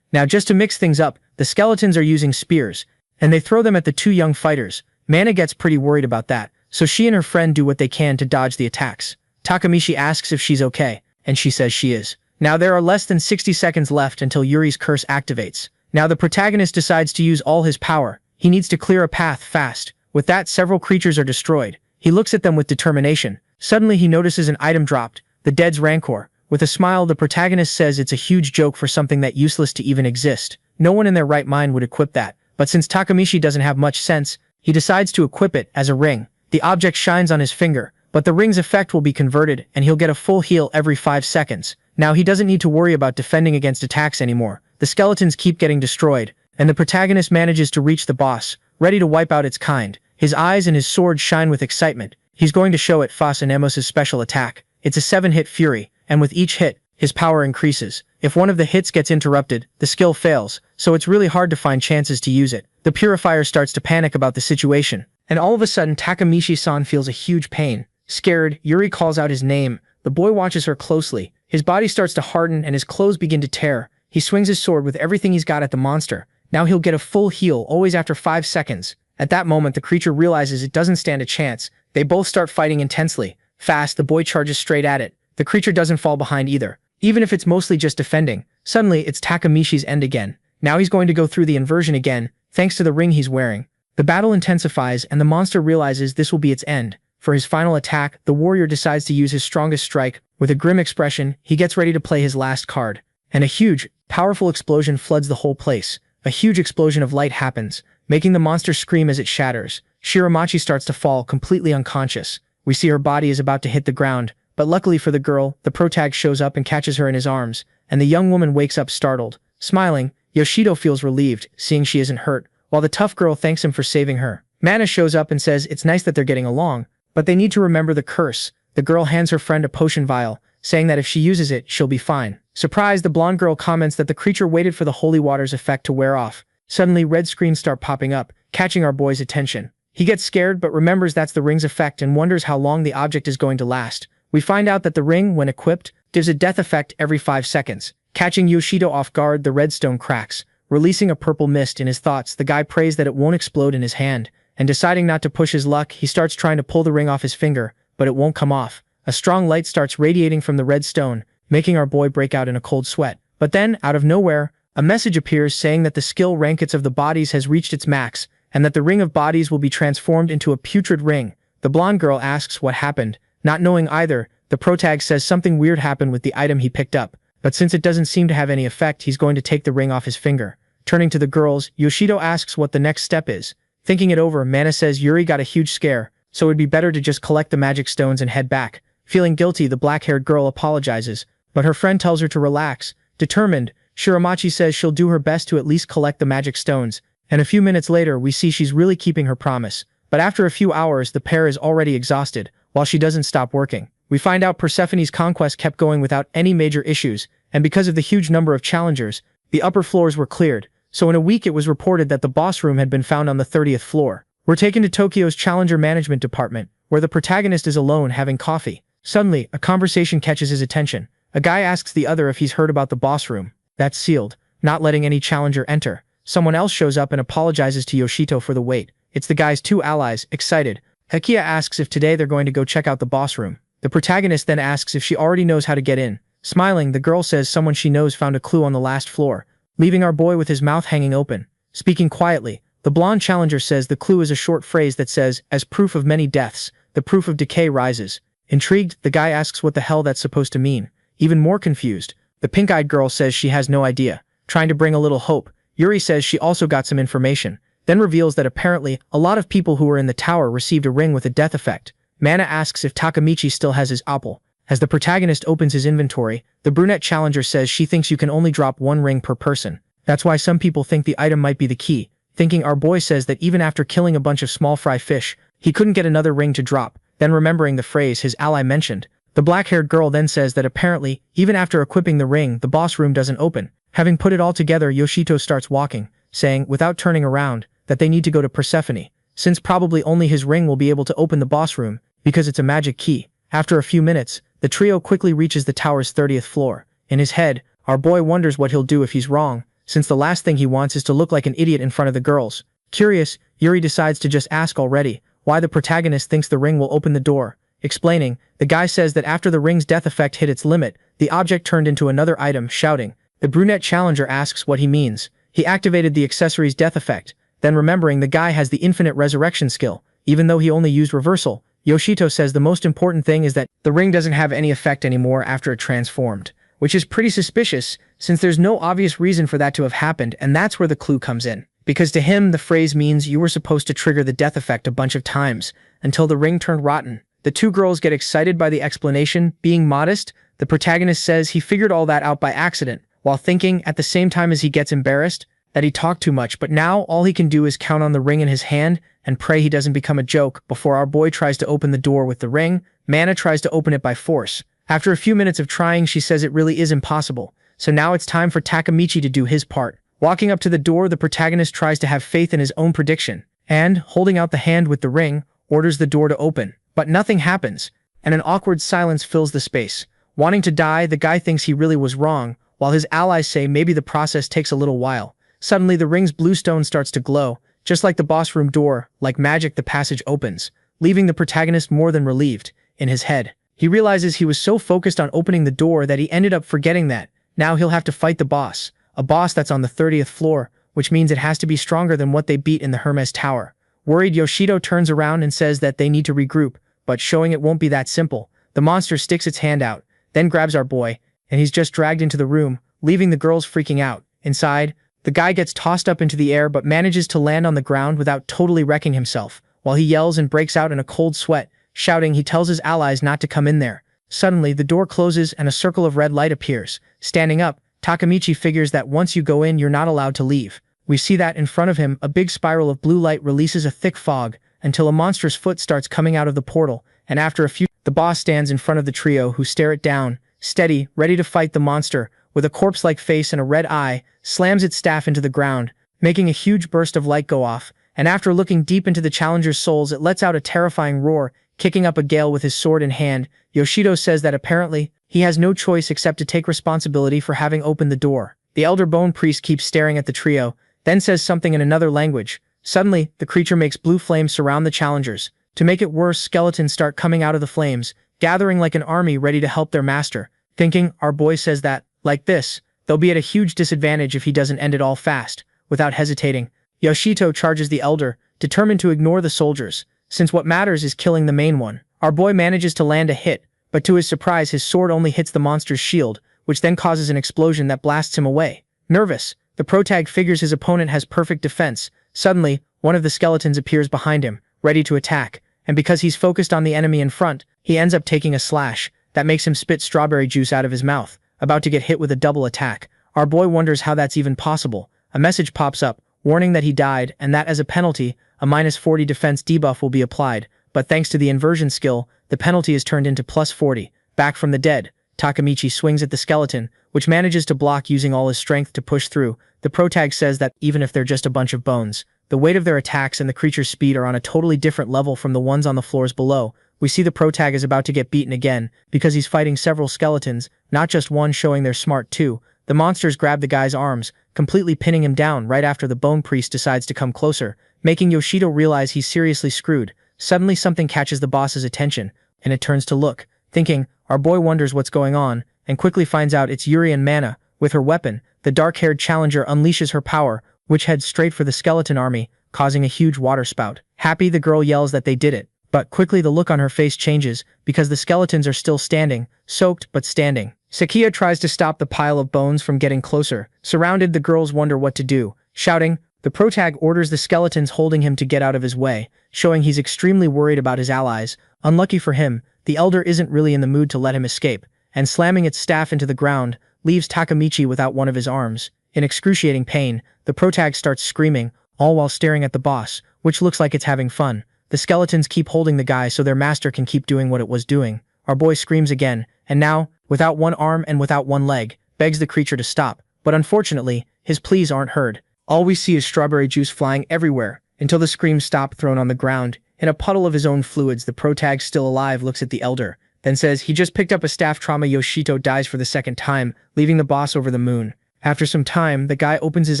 Now just to mix things up, the skeletons are using spears, and they throw them at the two young fighters. Mana gets pretty worried about that, so she and her friend do what they can to dodge the attacks. Takamichi asks if she's okay, and she says she is. Now there are less than 60 seconds left until Yuri's curse activates. Now the protagonist decides to use all his power. He needs to clear a path fast. With that, several creatures are destroyed. He looks at them with determination. Suddenly he notices an item dropped, the Dead's Rancor. With a smile, the protagonist says it's a huge joke for something that useless to even exist. No one in their right mind would equip that. But since Takamichi doesn't have much sense, he decides to equip it as a ring. The object shines on his finger, but the ring's effect will be converted and he'll get a full heal every 5 seconds. Now he doesn't need to worry about defending against attacks anymore. The skeletons keep getting destroyed, and the protagonist manages to reach the boss, ready to wipe out its kind. His eyes and his sword shine with excitement. He's going to show it Fas and Emos' special attack. It's a 7-hit fury, and with each hit, his power increases. If one of the hits gets interrupted, the skill fails, so it's really hard to find chances to use it. The purifier starts to panic about the situation, and all of a sudden Takamichi-san feels a huge pain. Scared, Yuri calls out his name. The boy watches her closely. His body starts to harden and his clothes begin to tear. He swings his sword with everything he's got at the monster. Now he'll get a full heal, always after 5 seconds. At that moment, the creature realizes it doesn't stand a chance. They both start fighting intensely. Fast, the boy charges straight at it. The creature doesn't fall behind either, even if it's mostly just defending. Suddenly, it's Takamichi's end again. Now he's going to go through the inversion again, thanks to the ring he's wearing. The battle intensifies and the monster realizes this will be its end. For his final attack, the warrior decides to use his strongest strike. With a grim expression, he gets ready to play his last card. And a huge, powerful explosion floods the whole place. A huge explosion of light happens, making the monster scream as it shatters. Shiramachi starts to fall, completely unconscious. We see her body is about to hit the ground, but luckily for the girl, the protag shows up and catches her in his arms, and the young woman wakes up startled. Smiling, Yoshido feels relieved, seeing she isn't hurt, while the tough girl thanks him for saving her. Mana shows up and says it's nice that they're getting along, but they need to remember the curse. The girl hands her friend a potion vial, saying that if she uses it, she'll be fine. Surprised, the blonde girl comments that the creature waited for the holy water's effect to wear off. Suddenly, red screens start popping up, catching our boy's attention. He gets scared but remembers that's the ring's effect and wonders how long the object is going to last. We find out that the ring, when equipped, gives a death effect every 5 seconds. Catching Yoshido off guard, the redstone cracks, releasing a purple mist in his thoughts. The guy prays that it won't explode in his hand, and deciding not to push his luck, he starts trying to pull the ring off his finger, but it won't come off. A strong light starts radiating from the red stone, making our boy break out in a cold sweat. But then, out of nowhere, a message appears saying that the skill rankets of the bodies has reached its max, and that the ring of bodies will be transformed into a putrid ring. The blonde girl asks what happened. Not knowing either, the protag says something weird happened with the item he picked up, but since it doesn't seem to have any effect, he's going to take the ring off his finger. Turning to the girls, Yoshido asks what the next step is. Thinking it over, Mana says Yuri got a huge scare, so it'd be better to just collect the magic stones and head back. Feeling guilty, the black-haired girl apologizes, but her friend tells her to relax. Determined, Shiramachi says she'll do her best to at least collect the magic stones, and a few minutes later we see she's really keeping her promise. But after a few hours, the pair is already exhausted, while she doesn't stop working. We find out Persephone's conquest kept going without any major issues, and because of the huge number of challengers, the upper floors were cleared, so in a week it was reported that the boss room had been found on the 30th floor. We're taken to Tokyo's Challenger Management Department, where the protagonist is alone having coffee. Suddenly, a conversation catches his attention. A guy asks the other if he's heard about the boss room. That's sealed, not letting any challenger enter. Someone else shows up and apologizes to Yoshito for the wait. It's the guy's 2 allies, excited. Hekia asks if today they're going to go check out the boss room. The protagonist then asks if she already knows how to get in. Smiling, the girl says someone she knows found a clue on the last floor, leaving our boy with his mouth hanging open. Speaking quietly, the blonde challenger says the clue is a short phrase that says, as proof of many deaths, the proof of decay rises. Intrigued, the guy asks what the hell that's supposed to mean. Even more confused, the pink-eyed girl says she has no idea. Trying to bring a little hope, Yuri says she also got some information, then reveals that apparently a lot of people who were in the tower received a ring with a death effect. Mana asks if Takamichi still has his apple. As the protagonist opens his inventory, the brunette challenger says she thinks you can only drop 1 ring per person. That's why some people think the item might be the key. Thinking, our boy says that even after killing a bunch of small fry fish, he couldn't get another ring to drop. Then remembering the phrase his ally mentioned, the black-haired girl then says that apparently, even after equipping the ring, the boss room doesn't open. Having put it all together, Yoshito starts walking, saying, without turning around, that they need to go to Persephone. since probably only his ring will be able to open the boss room, because it's a magic key. After a few minutes, the trio quickly reaches the tower's 30th floor. In his head, our boy wonders what he'll do if he's wrong, since the last thing he wants is to look like an idiot in front of the girls. Curious, Yuri decides to just ask already why the protagonist thinks the ring will open the door. Explaining, the guy says that after the ring's death effect hit its limit, the object turned into another item, shouting. The brunette challenger asks what he means. He activated the accessory's death effect, then remembering the guy has the infinite resurrection skill, even though he only used reversal. Yoshito says the most important thing is that the ring doesn't have any effect anymore after it transformed, which is pretty suspicious since there's no obvious reason for that to have happened, and that's where the clue comes in. Because to him, the phrase means you were supposed to trigger the death effect a bunch of times until the ring turned rotten. The two girls get excited by the explanation. Being modest, the protagonist says he figured all that out by accident, while thinking, at the same time as he gets embarrassed, that he talked too much, but now all he can do is count on the ring in his hand and pray he doesn't become a joke. Before our boy tries to open the door with the ring, Mana tries to open it by force. After a few minutes of trying, she says it really is impossible, so now it's time for Takamichi to do his part. Walking up to the door, the protagonist tries to have faith in his own prediction, and, holding out the hand with the ring, orders the door to open. But nothing happens, and an awkward silence fills the space. Wanting to die, the guy thinks he really was wrong, while his allies say maybe the process takes a little while. Suddenly, the ring's blue stone starts to glow, just like the boss room door. Like magic, the passage opens, leaving the protagonist more than relieved. In his head, he realizes he was so focused on opening the door that he ended up forgetting that now he'll have to fight the boss, a boss that's on the 30th floor, which means it has to be stronger than what they beat in the Hermes Tower. Worried, Yoshito turns around and says that they need to regroup, but showing it won't be that simple. The monster sticks its hand out, then grabs our boy, and he's just dragged into the room, leaving the girls freaking out. Inside, the guy gets tossed up into the air but manages to land on the ground without totally wrecking himself. While he yells and breaks out in a cold sweat, shouting, he tells his allies not to come in there. Suddenly, the door closes and a circle of red light appears. Standing up, Takamichi figures that once you go in, you're not allowed to leave. We see that in front of him, a big spiral of blue light releases a thick fog until a monstrous foot starts coming out of the portal, and after a few, the boss stands in front of the trio, who stare it down, steady, ready to fight the monster. With a corpse-like face and a red eye, slams its staff into the ground, making a huge burst of light go off, and after looking deep into the challenger's souls, it lets out a terrifying roar, kicking up a gale with his sword in hand. Yoshito says that apparently, he has no choice except to take responsibility for having opened the door. The elder bone priest keeps staring at the trio, then says something in another language. Suddenly, the creature makes blue flames surround the challengers. To make it worse, skeletons start coming out of the flames, gathering like an army ready to help their master. Thinking, our boy says that, like this, they'll be at a huge disadvantage if he doesn't end it all fast. Without hesitating, Yoshito charges the elder, determined to ignore the soldiers, since what matters is killing the main one. Our boy manages to land a hit, but to his surprise his sword only hits the monster's shield, which then causes an explosion that blasts him away. Nervous, the protag figures his opponent has perfect defense. Suddenly, one of the skeletons appears behind him, ready to attack, and because he's focused on the enemy in front, he ends up taking a slash that makes him spit strawberry juice out of his mouth, about to get hit with a double attack. Our boy wonders how that's even possible. A message pops up, warning that he died, and that as a penalty, a -40 defense debuff will be applied, but thanks to the inversion skill, the penalty is turned into +40. Back from the dead, Takamichi swings at the skeleton, which manages to block using all his strength to push through. The protag says that, even if they're just a bunch of bones, the weight of their attacks and the creature's speed are on a totally different level from the ones on the floors below. We see the protag is about to get beaten again, because he's fighting several skeletons, not just one, showing they're smart too. The monsters grab the guy's arms, completely pinning him down right after the bone priest decides to come closer, making Yoshito realize he's seriously screwed. Suddenly something catches the boss's attention, and it turns to look. Thinking, our boy wonders what's going on, and quickly finds out it's Yuri and Mana. With her weapon, the dark-haired challenger unleashes her power, which heads straight for the skeleton army, causing a huge water spout. Happy, the girl yells that they did it. But quickly the look on her face changes, because the skeletons are still standing, soaked but standing. Sakia tries to stop the pile of bones from getting closer. Surrounded, the girls wonder what to do. Shouting, the protag orders the skeletons holding him to get out of his way, showing he's extremely worried about his allies. Unlucky for him, the elder isn't really in the mood to let him escape, and slamming its staff into the ground, leaves Takamichi without one of his arms. In excruciating pain, the protag starts screaming, all while staring at the boss, which looks like it's having fun. The skeletons keep holding the guy so their master can keep doing what it was doing. Our boy screams again, and now, without one arm and without one leg, begs the creature to stop. But unfortunately, his pleas aren't heard. All we see is strawberry juice flying everywhere, until the screams stop thrown on the ground. In a puddle of his own fluids, the protag still alive looks at the elder, then says he just picked up a staff trauma. Yoshito dies for the second time, leaving the boss over the moon. After some time, the guy opens his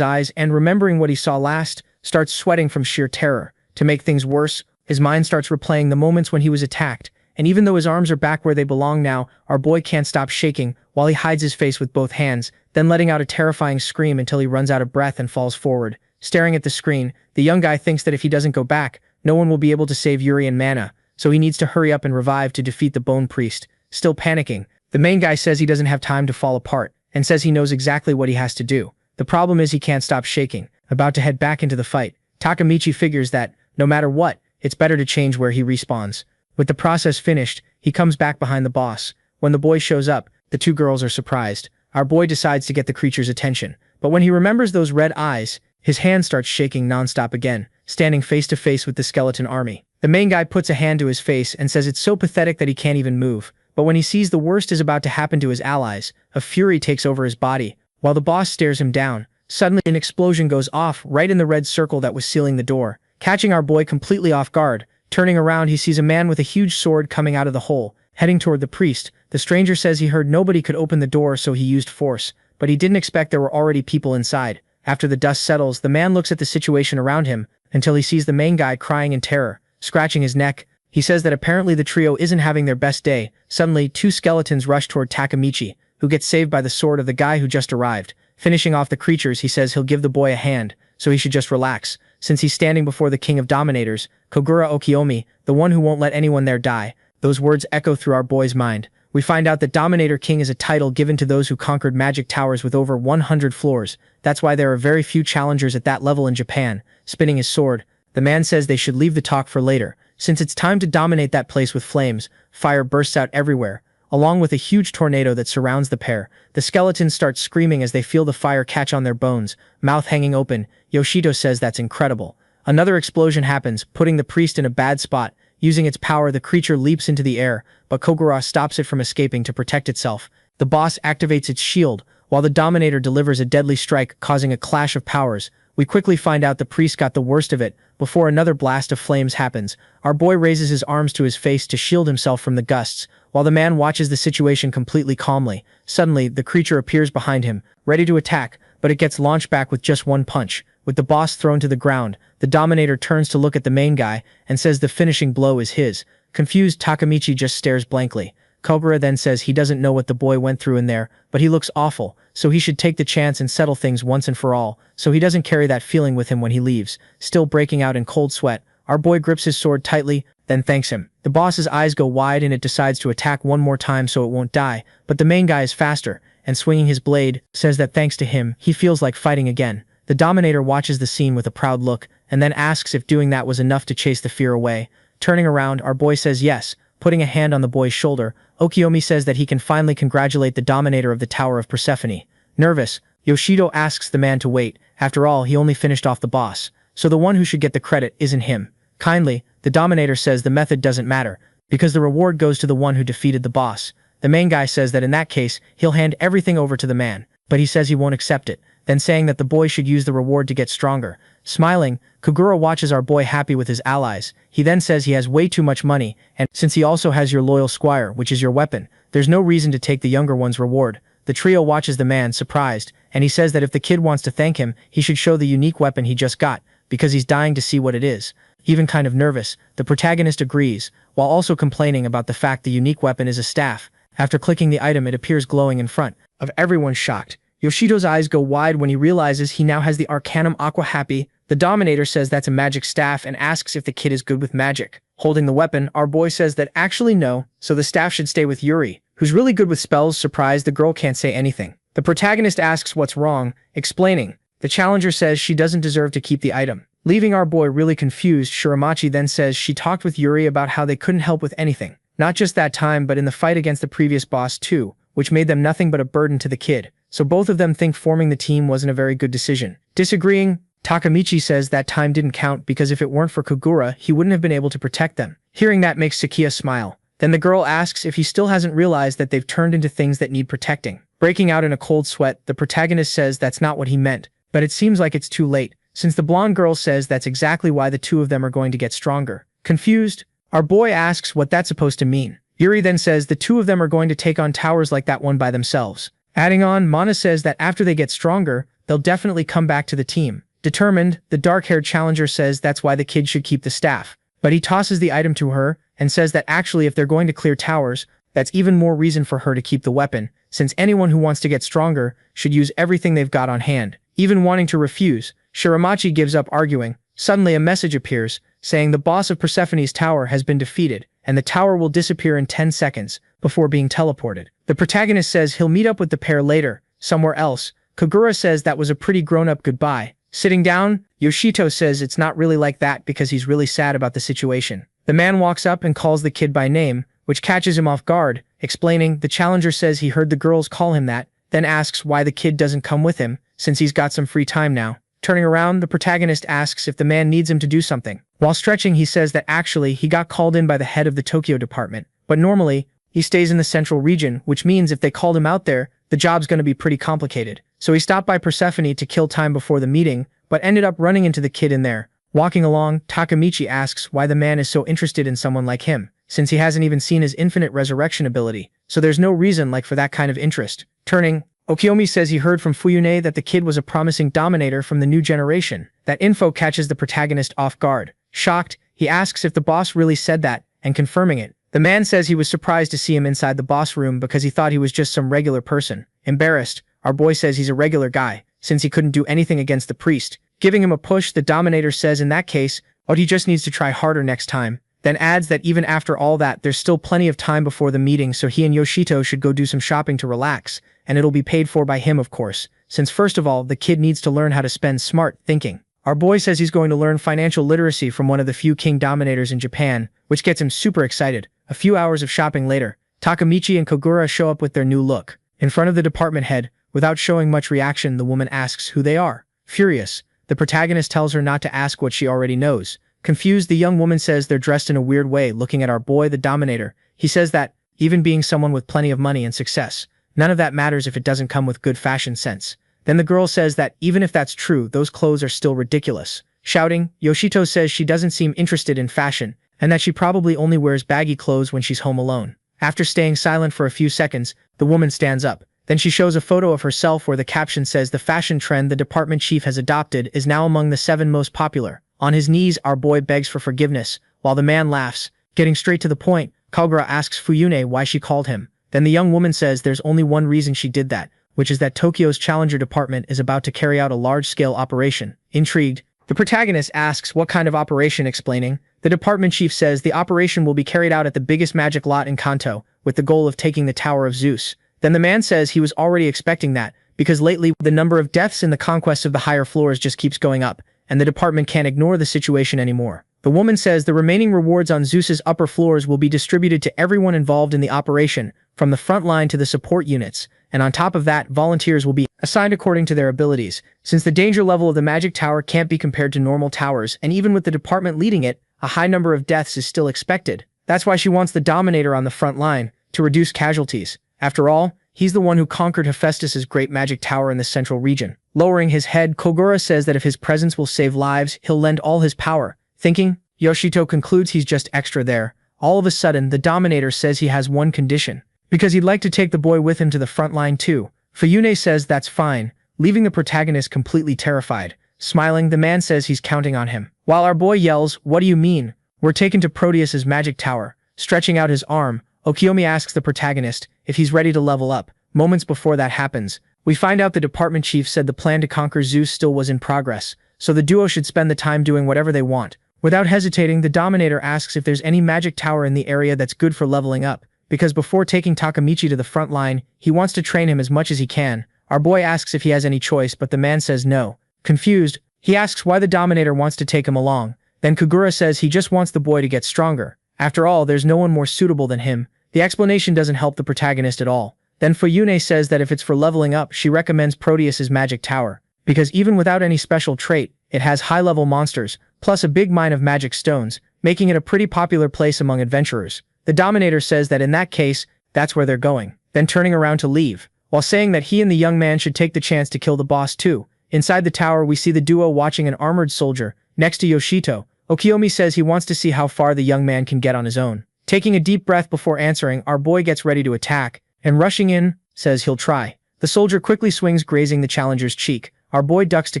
eyes and, remembering what he saw last, starts sweating from sheer terror. To make things worse, his mind starts replaying the moments when he was attacked, and even though his arms are back where they belong now, our boy can't stop shaking while he hides his face with both hands, then letting out a terrifying scream until he runs out of breath and falls forward. Staring at the screen, the young guy thinks that if he doesn't go back, no one will be able to save Yuri and Mana, so he needs to hurry up and revive to defeat the Bone Priest. Still panicking, the main guy says he doesn't have time to fall apart, and says he knows exactly what he has to do. The problem is he can't stop shaking. About to head back into the fight, Takamichi figures that, no matter what, it's better to change where he respawns. With the process finished, he comes back behind the boss. When the boy shows up, the two girls are surprised. Our boy decides to get the creature's attention, but when he remembers those red eyes, his hand starts shaking nonstop again, standing face to face with the skeleton army. The main guy puts a hand to his face and says it's so pathetic that he can't even move, but when he sees the worst is about to happen to his allies, a fury takes over his body. While the boss stares him down, suddenly an explosion goes off right in the red circle that was sealing the door, catching our boy completely off guard. Turning around, he sees a man with a huge sword coming out of the hole, heading toward the priest. The stranger says he heard nobody could open the door, so he used force, but he didn't expect there were already people inside. After the dust settles, the man looks at the situation around him until he sees the main guy crying in terror, scratching his neck. He says that apparently the trio isn't having their best day. Suddenly, two skeletons rush toward Takamichi, who gets saved by the sword of the guy who just arrived. Finishing off the creatures, he says he'll give the boy a hand, so he should just relax, since he's standing before the king of dominators, Kogura Okiomi, the one who won't let anyone there die. Those words echo through our boy's mind. We find out that Dominator King is a title given to those who conquered magic towers with over 100 floors. That's why there are very few challengers at that level in Japan. Spinning his sword, the man says they should leave the talk for later, since it's time to dominate that place with flames. Fire bursts out everywhere, along with a huge tornado that surrounds the pair. The skeletons start screaming as they feel the fire catch on their bones, mouth hanging open. Yoshito says that's incredible. Another explosion happens, putting the priest in a bad spot. Using its power, the creature leaps into the air, but Kogura stops it from escaping to protect itself. The boss activates its shield, while the Dominator delivers a deadly strike, causing a clash of powers. We quickly find out the priest got the worst of it, before another blast of flames happens. Our boy raises his arms to his face to shield himself from the gusts, while the man watches the situation completely calmly. Suddenly, the creature appears behind him, ready to attack, but it gets launched back with just one punch. With the boss thrown to the ground, the Dominator turns to look at the main guy and says the finishing blow is his. Confused, Takamichi just stares blankly. Kogura then says he doesn't know what the boy went through in there, but he looks awful, so he should take the chance and settle things once and for all, so he doesn't carry that feeling with him when he leaves. Still breaking out in cold sweat, our boy grips his sword tightly, then thanks him. The boss's eyes go wide and it decides to attack one more time so it won't die, but the main guy is faster, and swinging his blade, says that thanks to him, he feels like fighting again. The Dominator watches the scene with a proud look, and then asks if doing that was enough to chase the fear away. Turning around, our boy says yes, putting a hand on the boy's shoulder. Okiomi says that he can finally congratulate the Dominator of the Tower of Persephone. Nervous, Yoshito asks the man to wait. After all, he only finished off the boss, so the one who should get the credit isn't him. Kindly, the Dominator says the method doesn't matter, because the reward goes to the one who defeated the boss. The main guy says that in that case, he'll hand everything over to the man, but he says he won't accept it, then saying that the boy should use the reward to get stronger. Smiling, Kogura watches our boy happy with his allies. He then says he has way too much money, and since he also has your loyal squire, which is your weapon, there's no reason to take the younger one's reward. The trio watches the man, surprised, and he says that if the kid wants to thank him, he should show the unique weapon he just got, because he's dying to see what it is. Even kind of nervous, the protagonist agrees, while also complaining about the fact the unique weapon is a staff. After clicking the item, it appears glowing in front of everyone. Shocked, Yoshito's eyes go wide when he realizes he now has the Arcanum Aqua Happy. The Dominator says that's a magic staff and asks if the kid is good with magic. Holding the weapon, our boy says that actually no, so the staff should stay with Yuri, who's really good with spells. Surprised, the girl can't say anything. The protagonist asks what's wrong, explaining. The challenger says she doesn't deserve to keep the item. Leaving our boy really confused, Shiramachi then says she talked with Yuri about how they couldn't help with anything. Not just that time, but in the fight against the previous boss too, which made them nothing but a burden to the kid. So both of them think forming the team wasn't a very good decision. Disagreeing, Takamichi says that time didn't count because if it weren't for Kogura, he wouldn't have been able to protect them. Hearing that makes Sakia smile. Then the girl asks if he still hasn't realized that they've turned into things that need protecting. Breaking out in a cold sweat, the protagonist says that's not what he meant, but it seems like it's too late, since the blonde girl says that's exactly why the two of them are going to get stronger. Confused, our boy asks what that's supposed to mean. Yuri then says the two of them are going to take on towers like that one by themselves. Adding on, Mana says that after they get stronger, they'll definitely come back to the team. Determined, the dark-haired challenger says that's why the kid should keep the staff. But he tosses the item to her and says that actually if they're going to clear towers, that's even more reason for her to keep the weapon, since anyone who wants to get stronger should use everything they've got on hand. Even wanting to refuse, Shiramachi gives up arguing. Suddenly a message appears, saying the boss of Persephone's tower has been defeated, and the tower will disappear in 10 seconds, before being teleported. The protagonist says he'll meet up with the pair later, somewhere else. Kogura says that was a pretty grown-up goodbye. Sitting down, Yoshito says it's not really like that because he's really sad about the situation. The man walks up and calls the kid by name, which catches him off guard, explaining the challenger says he heard the girls call him that, then asks why the kid doesn't come with him, since he's got some free time now. Turning around, the protagonist asks if the man needs him to do something. While stretching, he says that actually he got called in by the head of the Tokyo department, but normally, he stays in the central region, which means if they called him out there, the job's gonna be pretty complicated. So he stopped by Persephone to kill time before the meeting, but ended up running into the kid in there. Walking along, Takamichi asks why the man is so interested in someone like him, since he hasn't even seen his infinite resurrection ability, so there's no reason for that kind of interest. Turning, Okiyomi says he heard from Fuyune that the kid was a promising dominator from the new generation. That info catches the protagonist off guard. Shocked, he asks if the boss really said that, and confirming it. The man says he was surprised to see him inside the boss room because he thought he was just some regular person. Embarrassed, our boy says he's a regular guy, since he couldn't do anything against the priest. Giving him a push, the dominator says in that case, he just needs to try harder next time. Then adds that even after all that, there's still plenty of time before the meeting, so he and Yoshito should go do some shopping to relax, and it'll be paid for by him of course, since first of all, the kid needs to learn how to spend smart thinking. Our boy says he's going to learn financial literacy from one of the few king dominators in Japan, which gets him super excited. A few hours of shopping later, Takamichi and Kogura show up with their new look. In front of the department head, without showing much reaction, the woman asks who they are. Furious, the protagonist tells her not to ask what she already knows. Confused, the young woman says they're dressed in a weird way. Looking at our boy, the dominator, he says that, even being someone with plenty of money and success, none of that matters if it doesn't come with good fashion sense. Then the girl says that even if that's true, those clothes are still ridiculous. Shouting, Yoshito says she doesn't seem interested in fashion, and that she probably only wears baggy clothes when she's home alone. After staying silent for a few seconds, the woman stands up. Then she shows a photo of herself where the caption says the fashion trend the department chief has adopted is now among the 7 most popular. On his knees, our boy begs for forgiveness, while the man laughs. Getting straight to the point, Kogura asks Fuyune why she called him. Then the young woman says there's only one reason she did that, which is that Tokyo's Challenger department is about to carry out a large-scale operation. Intrigued, the protagonist asks what kind of operation, explaining. The department chief says the operation will be carried out at the biggest magic lot in Kanto, with the goal of taking the Tower of Zeus. Then the man says he was already expecting that, because lately the number of deaths in the conquest of the higher floors just keeps going up, and the department can't ignore the situation anymore. The woman says the remaining rewards on Zeus's upper floors will be distributed to everyone involved in the operation, from the front line to the support units, and on top of that, volunteers will be assigned according to their abilities. Since the danger level of the magic tower can't be compared to normal towers, and even with the department leading it, a high number of deaths is still expected. That's why she wants the Dominator on the front line, to reduce casualties. After all, he's the one who conquered Hephaestus's great magic tower in the central region. Lowering his head, Kogura says that if his presence will save lives, he'll lend all his power. Thinking, Yoshito concludes he's just extra there. All of a sudden, the Dominator says he has one condition, because he'd like to take the boy with him to the front line too. Fuyune says that's fine, leaving the protagonist completely terrified. Smiling, the man says he's counting on him. While our boy yells, "What do you mean? We're taken to Proteus's magic tower." Stretching out his arm, Okiyomi asks the protagonist if he's ready to level up. Moments before that happens, we find out the department chief said the plan to conquer Zeus still was in progress, so the duo should spend the time doing whatever they want. Without hesitating, the Dominator asks if there's any magic tower in the area that's good for leveling up, because before taking Takamichi to the front line, he wants to train him as much as he can. Our boy asks if he has any choice, but the man says no. Confused, he asks why the Dominator wants to take him along. Then Kogura says he just wants the boy to get stronger. After all, there's no one more suitable than him. The explanation doesn't help the protagonist at all. Then Fuyune says that if it's for leveling up, she recommends Proteus's magic tower, because even without any special trait, it has high-level monsters, plus a big mine of magic stones, making it a pretty popular place among adventurers. The Dominator says that in that case, that's where they're going, then turning around to leave, while saying that he and the young man should take the chance to kill the boss too. Inside the tower, we see the duo watching an armored soldier next to Yoshito. Okiyomi says he wants to see how far the young man can get on his own. Taking a deep breath before answering, our boy gets ready to attack, and rushing in, says he'll try. The soldier quickly swings, grazing the challenger's cheek. Our boy ducks to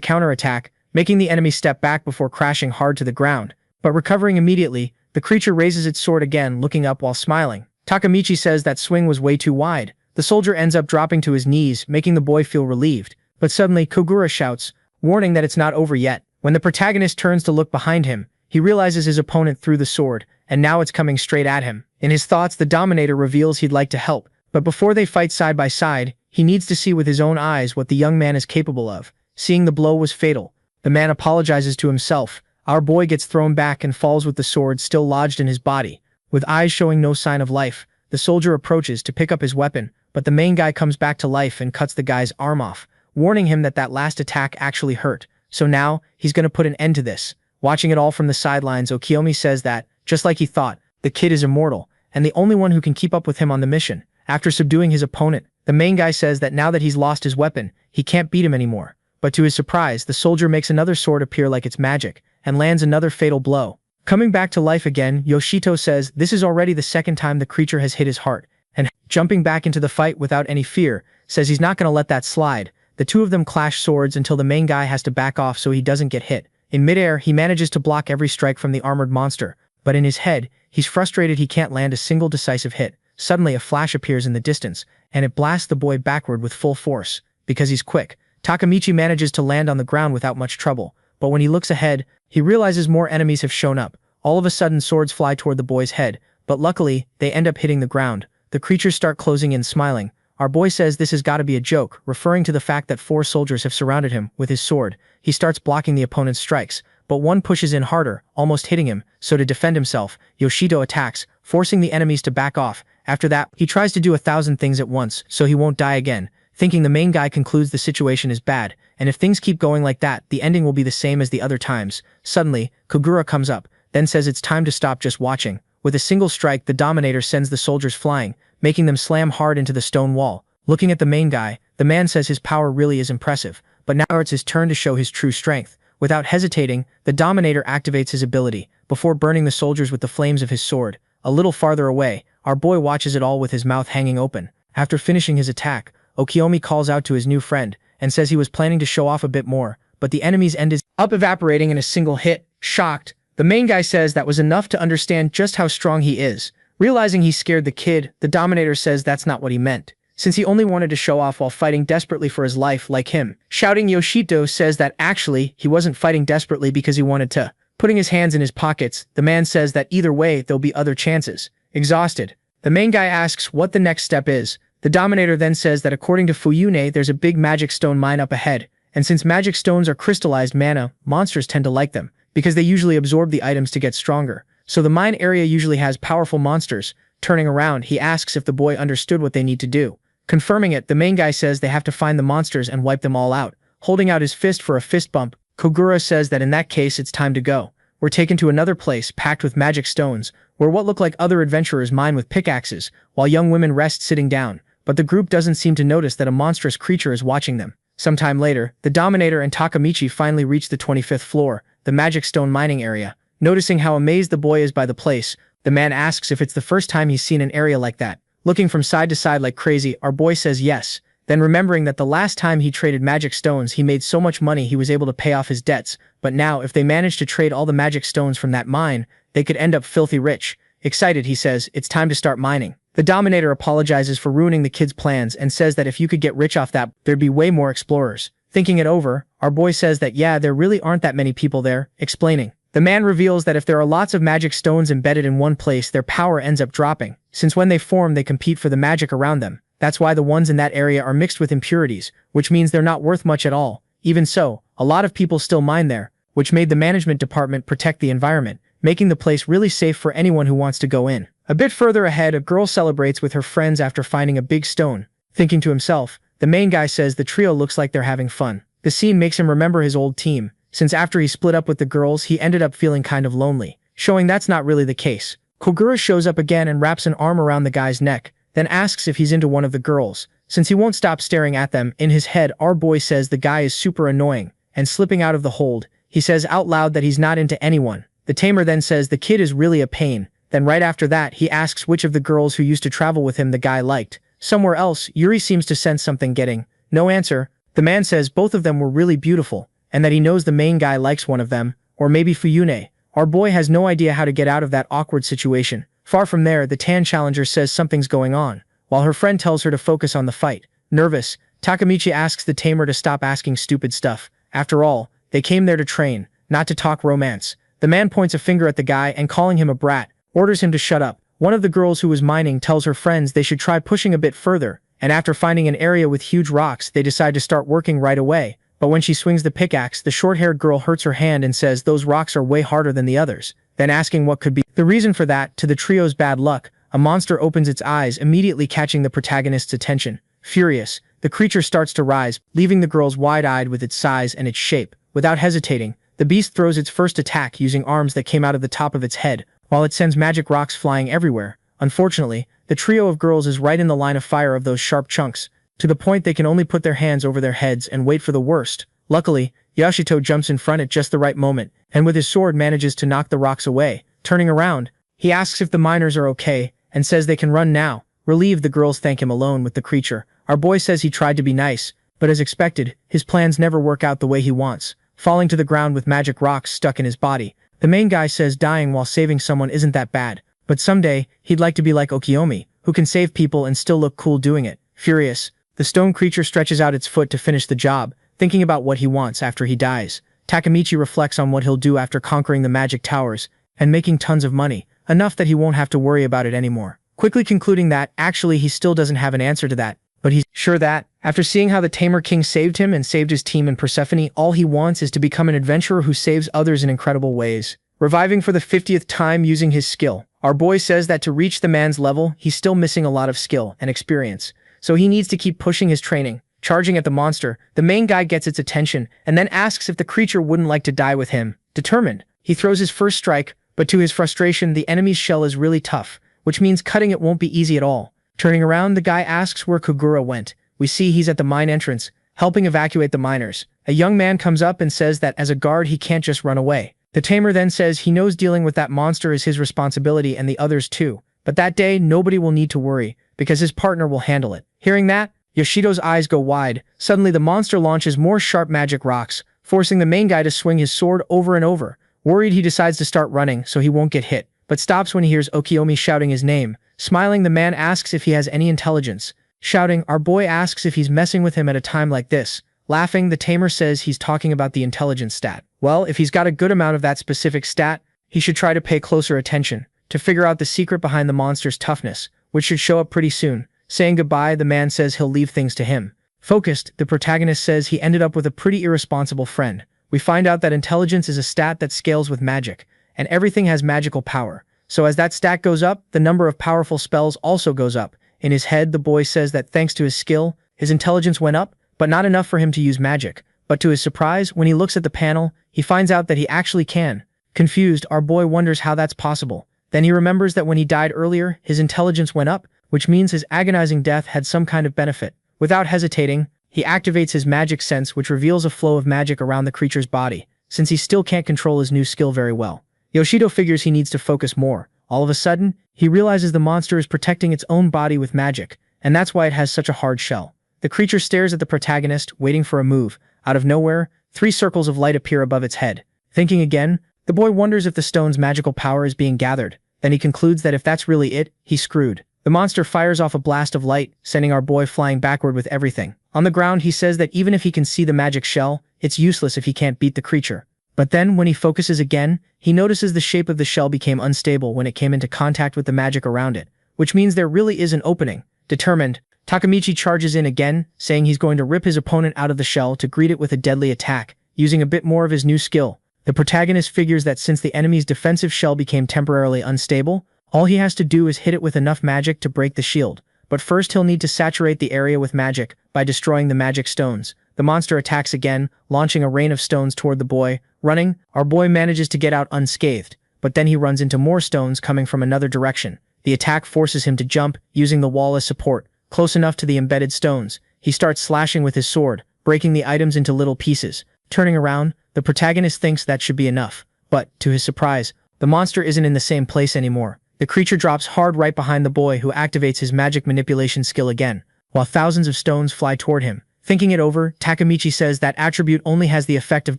counterattack, making the enemy step back before crashing hard to the ground. But recovering immediately, the creature raises its sword again, looking up while smiling. Takamichi says that swing was way too wide. The soldier ends up dropping to his knees, making the boy feel relieved. But suddenly, Kogura shouts, warning that it's not over yet. When the protagonist turns to look behind him, he realizes his opponent threw the sword, and now it's coming straight at him. In his thoughts, the Dominator reveals he'd like to help, but before they fight side by side, he needs to see with his own eyes what the young man is capable of. Seeing the blow was fatal. The man apologizes to himself. Our boy gets thrown back and falls with the sword still lodged in his body. With eyes showing no sign of life, the soldier approaches to pick up his weapon, but the main guy comes back to life and cuts the guy's arm off, warning him that that last attack actually hurt. So now, he's gonna put an end to this. Watching it all from the sidelines, Okiyomi says that, just like he thought, the kid is immortal, and the only one who can keep up with him on the mission. After subduing his opponent, the main guy says that now that he's lost his weapon, he can't beat him anymore. But to his surprise, the soldier makes another sword appear like it's magic, and lands another fatal blow. Coming back to life again, Yoshito says this is already the second time the creature has hit his heart, and jumping back into the fight without any fear, says he's not gonna let that slide. The two of them clash swords until the main guy has to back off so he doesn't get hit. In midair, he manages to block every strike from the armored monster, but in his head, he's frustrated he can't land a single decisive hit. Suddenly a flash appears in the distance, and it blasts the boy backward with full force. Because he's quick, Takamichi manages to land on the ground without much trouble, but when he looks ahead, he realizes more enemies have shown up. All of a sudden swords fly toward the boy's head, but luckily, they end up hitting the ground. The creatures start closing in, smiling. Our boy says this has gotta be a joke, referring to the fact that 4 soldiers have surrounded him with his sword. He starts blocking the opponent's strikes, but one pushes in harder, almost hitting him, so to defend himself, Yoshito attacks, forcing the enemies to back off. After that, he tries to do 1,000 things at once, so he won't die again. Thinking the main guy concludes the situation is bad, and if things keep going like that, the ending will be the same as the other times. Suddenly, Kogura comes up, then says it's time to stop just watching. With a single strike, the Dominator sends the soldiers flying, making them slam hard into the stone wall. Looking at the main guy, the man says his power really is impressive, but now it's his turn to show his true strength. Without hesitating, the Dominator activates his ability, before burning the soldiers with the flames of his sword. A little farther away, our boy watches it all with his mouth hanging open. After finishing his attack, Okiyomi calls out to his new friend, and says he was planning to show off a bit more, but the enemy's ended up evaporating in a single hit. Shocked, the main guy says that was enough to understand just how strong he is. Realizing he scared the kid, the Dominator says that's not what he meant, since he only wanted to show off while fighting desperately for his life like him. Shouting, Yoshito says that actually, he wasn't fighting desperately because he wanted to. Putting his hands in his pockets, the man says that either way, there'll be other chances. Exhausted, the main guy asks what the next step is. The Dominator then says that according to Fuyune, there's a big magic stone mine up ahead, and since magic stones are crystallized mana, monsters tend to like them, because they usually absorb the items to get stronger. So the mine area usually has powerful monsters. Turning around, he asks if the boy understood what they need to do. Confirming it, the main guy says they have to find the monsters and wipe them all out. Holding out his fist for a fist bump, Kogura says that in that case it's time to go. We're taken to another place packed with magic stones, where what look like other adventurers mine with pickaxes, while young women rest sitting down. But the group doesn't seem to notice that a monstrous creature is watching them. Sometime later, the Dominator and Takamichi finally reach the 25th floor, the magic stone mining area. Noticing how amazed the boy is by the place, the man asks if it's the first time he's seen an area like that. Looking from side to side like crazy, our boy says yes. Then remembering that the last time he traded magic stones he made so much money he was able to pay off his debts, but now if they managed to trade all the magic stones from that mine, they could end up filthy rich. Excited, he says, it's time to start mining. The Dominator apologizes for ruining the kid's plans and says that if you could get rich off that, there'd be way more explorers. Thinking it over, our boy says that yeah, there really aren't that many people there, explaining. The man reveals that if there are lots of magic stones embedded in one place, their power ends up dropping, since when they form they compete for the magic around them. That's why the ones in that area are mixed with impurities, which means they're not worth much at all. Even so, a lot of people still mine there, which made the management department protect the environment, making the place really safe for anyone who wants to go in. A bit further ahead, a girl celebrates with her friends after finding a big stone. Thinking to himself, the main guy says the trio looks like they're having fun. The scene makes him remember his old team, since after he split up with the girls he ended up feeling kind of lonely, showing that's not really the case. Kogura shows up again and wraps an arm around the guy's neck, then asks if he's into one of the girls. Since he won't stop staring at them, in his head our boy says the guy is super annoying, and slipping out of the hold, he says out loud that he's not into anyone. The tamer then says the kid is really a pain. Then right after that he asks which of the girls who used to travel with him the guy liked. Somewhere else, Yuri seems to sense something getting no answer. The man says both of them were really beautiful, and that he knows the main guy likes one of them, or maybe Fuyune. Our boy has no idea how to get out of that awkward situation. Far from there, the tan challenger says something's going on, while her friend tells her to focus on the fight. Nervous, Takamichi asks the tamer to stop asking stupid stuff. After all, they came there to train, not to talk romance. The man points a finger at the guy and, calling him a brat, orders him to shut up. One of the girls who was mining tells her friends they should try pushing a bit further, and after finding an area with huge rocks they decide to start working right away. But when she swings the pickaxe, the short-haired girl hurts her hand and says those rocks are way harder than the others. Then asking what could be the reason for that, to the trio's bad luck, a monster opens its eyes, immediately catching the protagonist's attention. Furious, the creature starts to rise, leaving the girls wide-eyed with its size and its shape. Without hesitating, the beast throws its first attack using arms that came out of the top of its head, while it sends magic rocks flying everywhere. Unfortunately, the trio of girls is right in the line of fire of those sharp chunks, to the point they can only put their hands over their heads and wait for the worst. Luckily, Yoshito jumps in front at just the right moment, and with his sword manages to knock the rocks away. Turning around, he asks if the miners are okay, and says they can run now. Relieved, the girls thank him alone with the creature. Our boy says he tried to be nice, but as expected, his plans never work out the way he wants, falling to the ground with magic rocks stuck in his body. The main guy says dying while saving someone isn't that bad, but someday, he'd like to be like Okiyomi, who can save people and still look cool doing it. Furious, the stone creature stretches out its foot to finish the job, thinking about what he wants after he dies. Takamichi reflects on what he'll do after conquering the magic towers and making tons of money, enough that he won't have to worry about it anymore. Quickly concluding that, actually he still doesn't have an answer to that, but he's sure that, after seeing how the Tamer King saved him and saved his team in Persephone, all he wants is to become an adventurer who saves others in incredible ways. Reviving for the 50th time using his skill. Our boy says that to reach the man's level, he's still missing a lot of skill and experience, so he needs to keep pushing his training. Charging at the monster, the main guy gets its attention and then asks if the creature wouldn't like to die with him. Determined, he throws his first strike, but to his frustration the enemy's shell is really tough, which means cutting it won't be easy at all. Turning around, the guy asks where Kogura went. We see he's at the mine entrance, helping evacuate the miners. A young man comes up and says that as a guard he can't just run away. The tamer then says he knows dealing with that monster is his responsibility and the others too, but that day nobody will need to worry, because his partner will handle it. Hearing that, Yoshito's eyes go wide. Suddenly the monster launches more sharp magic rocks, forcing the main guy to swing his sword over and over. Worried, he decides to start running so he won't get hit, but stops when he hears Okiyomi shouting his name. Smiling, the man asks if he has any intelligence. Shouting, our boy asks if he's messing with him at a time like this. Laughing, the tamer says he's talking about the intelligence stat. Well, if he's got a good amount of that specific stat, he should try to pay closer attention to figure out the secret behind the monster's toughness, which should show up pretty soon. Saying goodbye, the man says he'll leave things to him. Focused, the protagonist says he ended up with a pretty irresponsible friend. We find out that intelligence is a stat that scales with magic, and everything has magical power. So as that stat goes up, the number of powerful spells also goes up. In his head, the boy says that thanks to his skill, his intelligence went up, but not enough for him to use magic. But to his surprise, when he looks at the panel, he finds out that he actually can. Confused, our boy wonders how that's possible. Then he remembers that when he died earlier, his intelligence went up, which means his agonizing death had some kind of benefit. Without hesitating, he activates his magic sense, which reveals a flow of magic around the creature's body, since he still can't control his new skill very well. Yoshito figures he needs to focus more. All of a sudden, he realizes the monster is protecting its own body with magic, and that's why it has such a hard shell. The creature stares at the protagonist, waiting for a move. Out of nowhere, 3 circles of light appear above its head. Thinking again, the boy wonders if the stone's magical power is being gathered. Then he concludes that if that's really it, he's screwed. The monster fires off a blast of light, sending our boy flying backward with everything. On the ground, he says that even if he can see the magic shell, it's useless if he can't beat the creature. But then, when he focuses again, he notices the shape of the shell became unstable when it came into contact with the magic around it, which means there really is an opening. Determined, Takamichi charges in again, saying he's going to rip his opponent out of the shell to greet it with a deadly attack, using a bit more of his new skill. The protagonist figures that since the enemy's defensive shell became temporarily unstable, all he has to do is hit it with enough magic to break the shield. But first he'll need to saturate the area with magic by destroying the magic stones. The monster attacks again, launching a rain of stones toward the boy. Running, our boy manages to get out unscathed, but then he runs into more stones coming from another direction. The attack forces him to jump, using the wall as support. close enough to the embedded stones. He starts slashing with his sword, breaking the items into little pieces. Turning around, the protagonist thinks that should be enough. But, to his surprise, the monster isn't in the same place anymore. The creature drops hard right behind the boy, who activates his magic manipulation skill again, while thousands of stones fly toward him. Thinking it over, Takemichi says that attribute only has the effect of